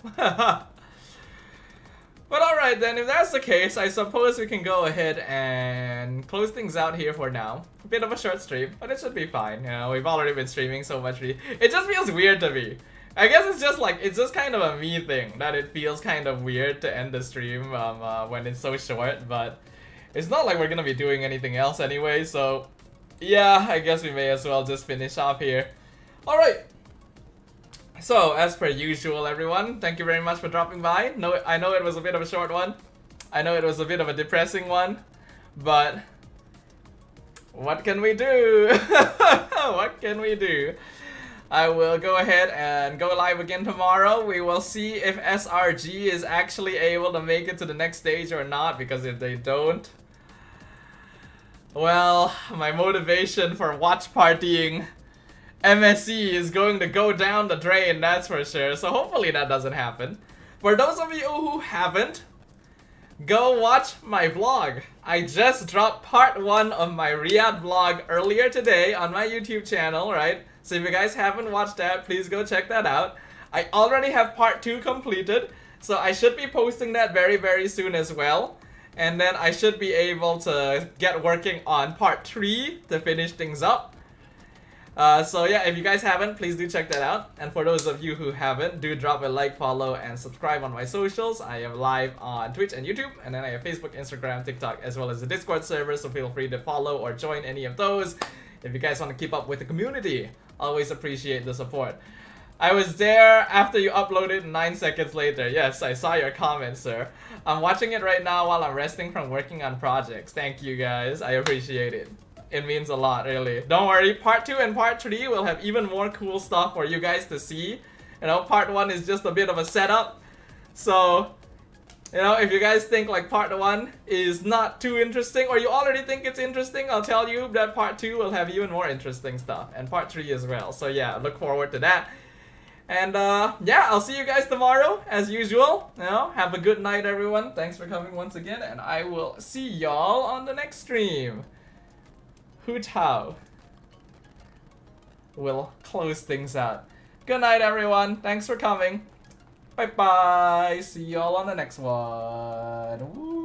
But alright then, if that's the case, I suppose we can go ahead and close things out here for now. A bit of a short stream, but it should be fine. You know, we've already been streaming so much. It just feels weird to me. I guess it's just kind of a me thing that it feels kind of weird to end the stream when it's so short, but it's not like we're gonna be doing anything else anyway, so yeah, I guess we may as well just finish off here. Alright. So, as per usual, everyone, thank you very much for dropping by. I know it was a bit of a short one. I know it was a bit of a depressing one, but what can we do? What can we do? I will go ahead and go live again tomorrow. We will see if SRG is actually able to make it to the next stage or not, because if they don't, well, my motivation for watch partying MSC is going to go down the drain, that's for sure. So hopefully that doesn't happen. For those of you who haven't, go watch my vlog. I just dropped part 1 of my Riyadh vlog earlier today on my YouTube channel, right? So if you guys haven't watched that, please go check that out. I already have part 2 completed, so I should be posting that very, very soon as well. And then I should be able to get working on part 3 to finish things up. So yeah, if you guys haven't, please do check that out. And for those of you who haven't, do drop a like, follow, and subscribe on my socials. I am live on Twitch and YouTube, and then I have Facebook, Instagram, TikTok, as well as the Discord server, so feel free to follow or join any of those if you guys want to keep up with the community. Always appreciate the support. I was there after you uploaded 9 seconds later. Yes, I saw your comment, sir. I'm watching it right now while I'm resting from working on projects. Thank you guys, I appreciate it. It means a lot, really. Don't worry, part 2 and part 3 will have even more cool stuff for you guys to see. You know, part 1 is just a bit of a setup. So, You know, if you guys think like part 1 is not too interesting, or you already think it's interesting, I'll tell you that part 2 will have even more interesting stuff, and part 3 as well. So yeah, look forward to that. And yeah, I'll see you guys tomorrow as usual. You know, have a good night, everyone. Thanks for coming once again, and I will see y'all on the next stream. Hu Tao will close things out. Good night, everyone. Thanks for coming. Bye bye. See y'all on the next one. Woo.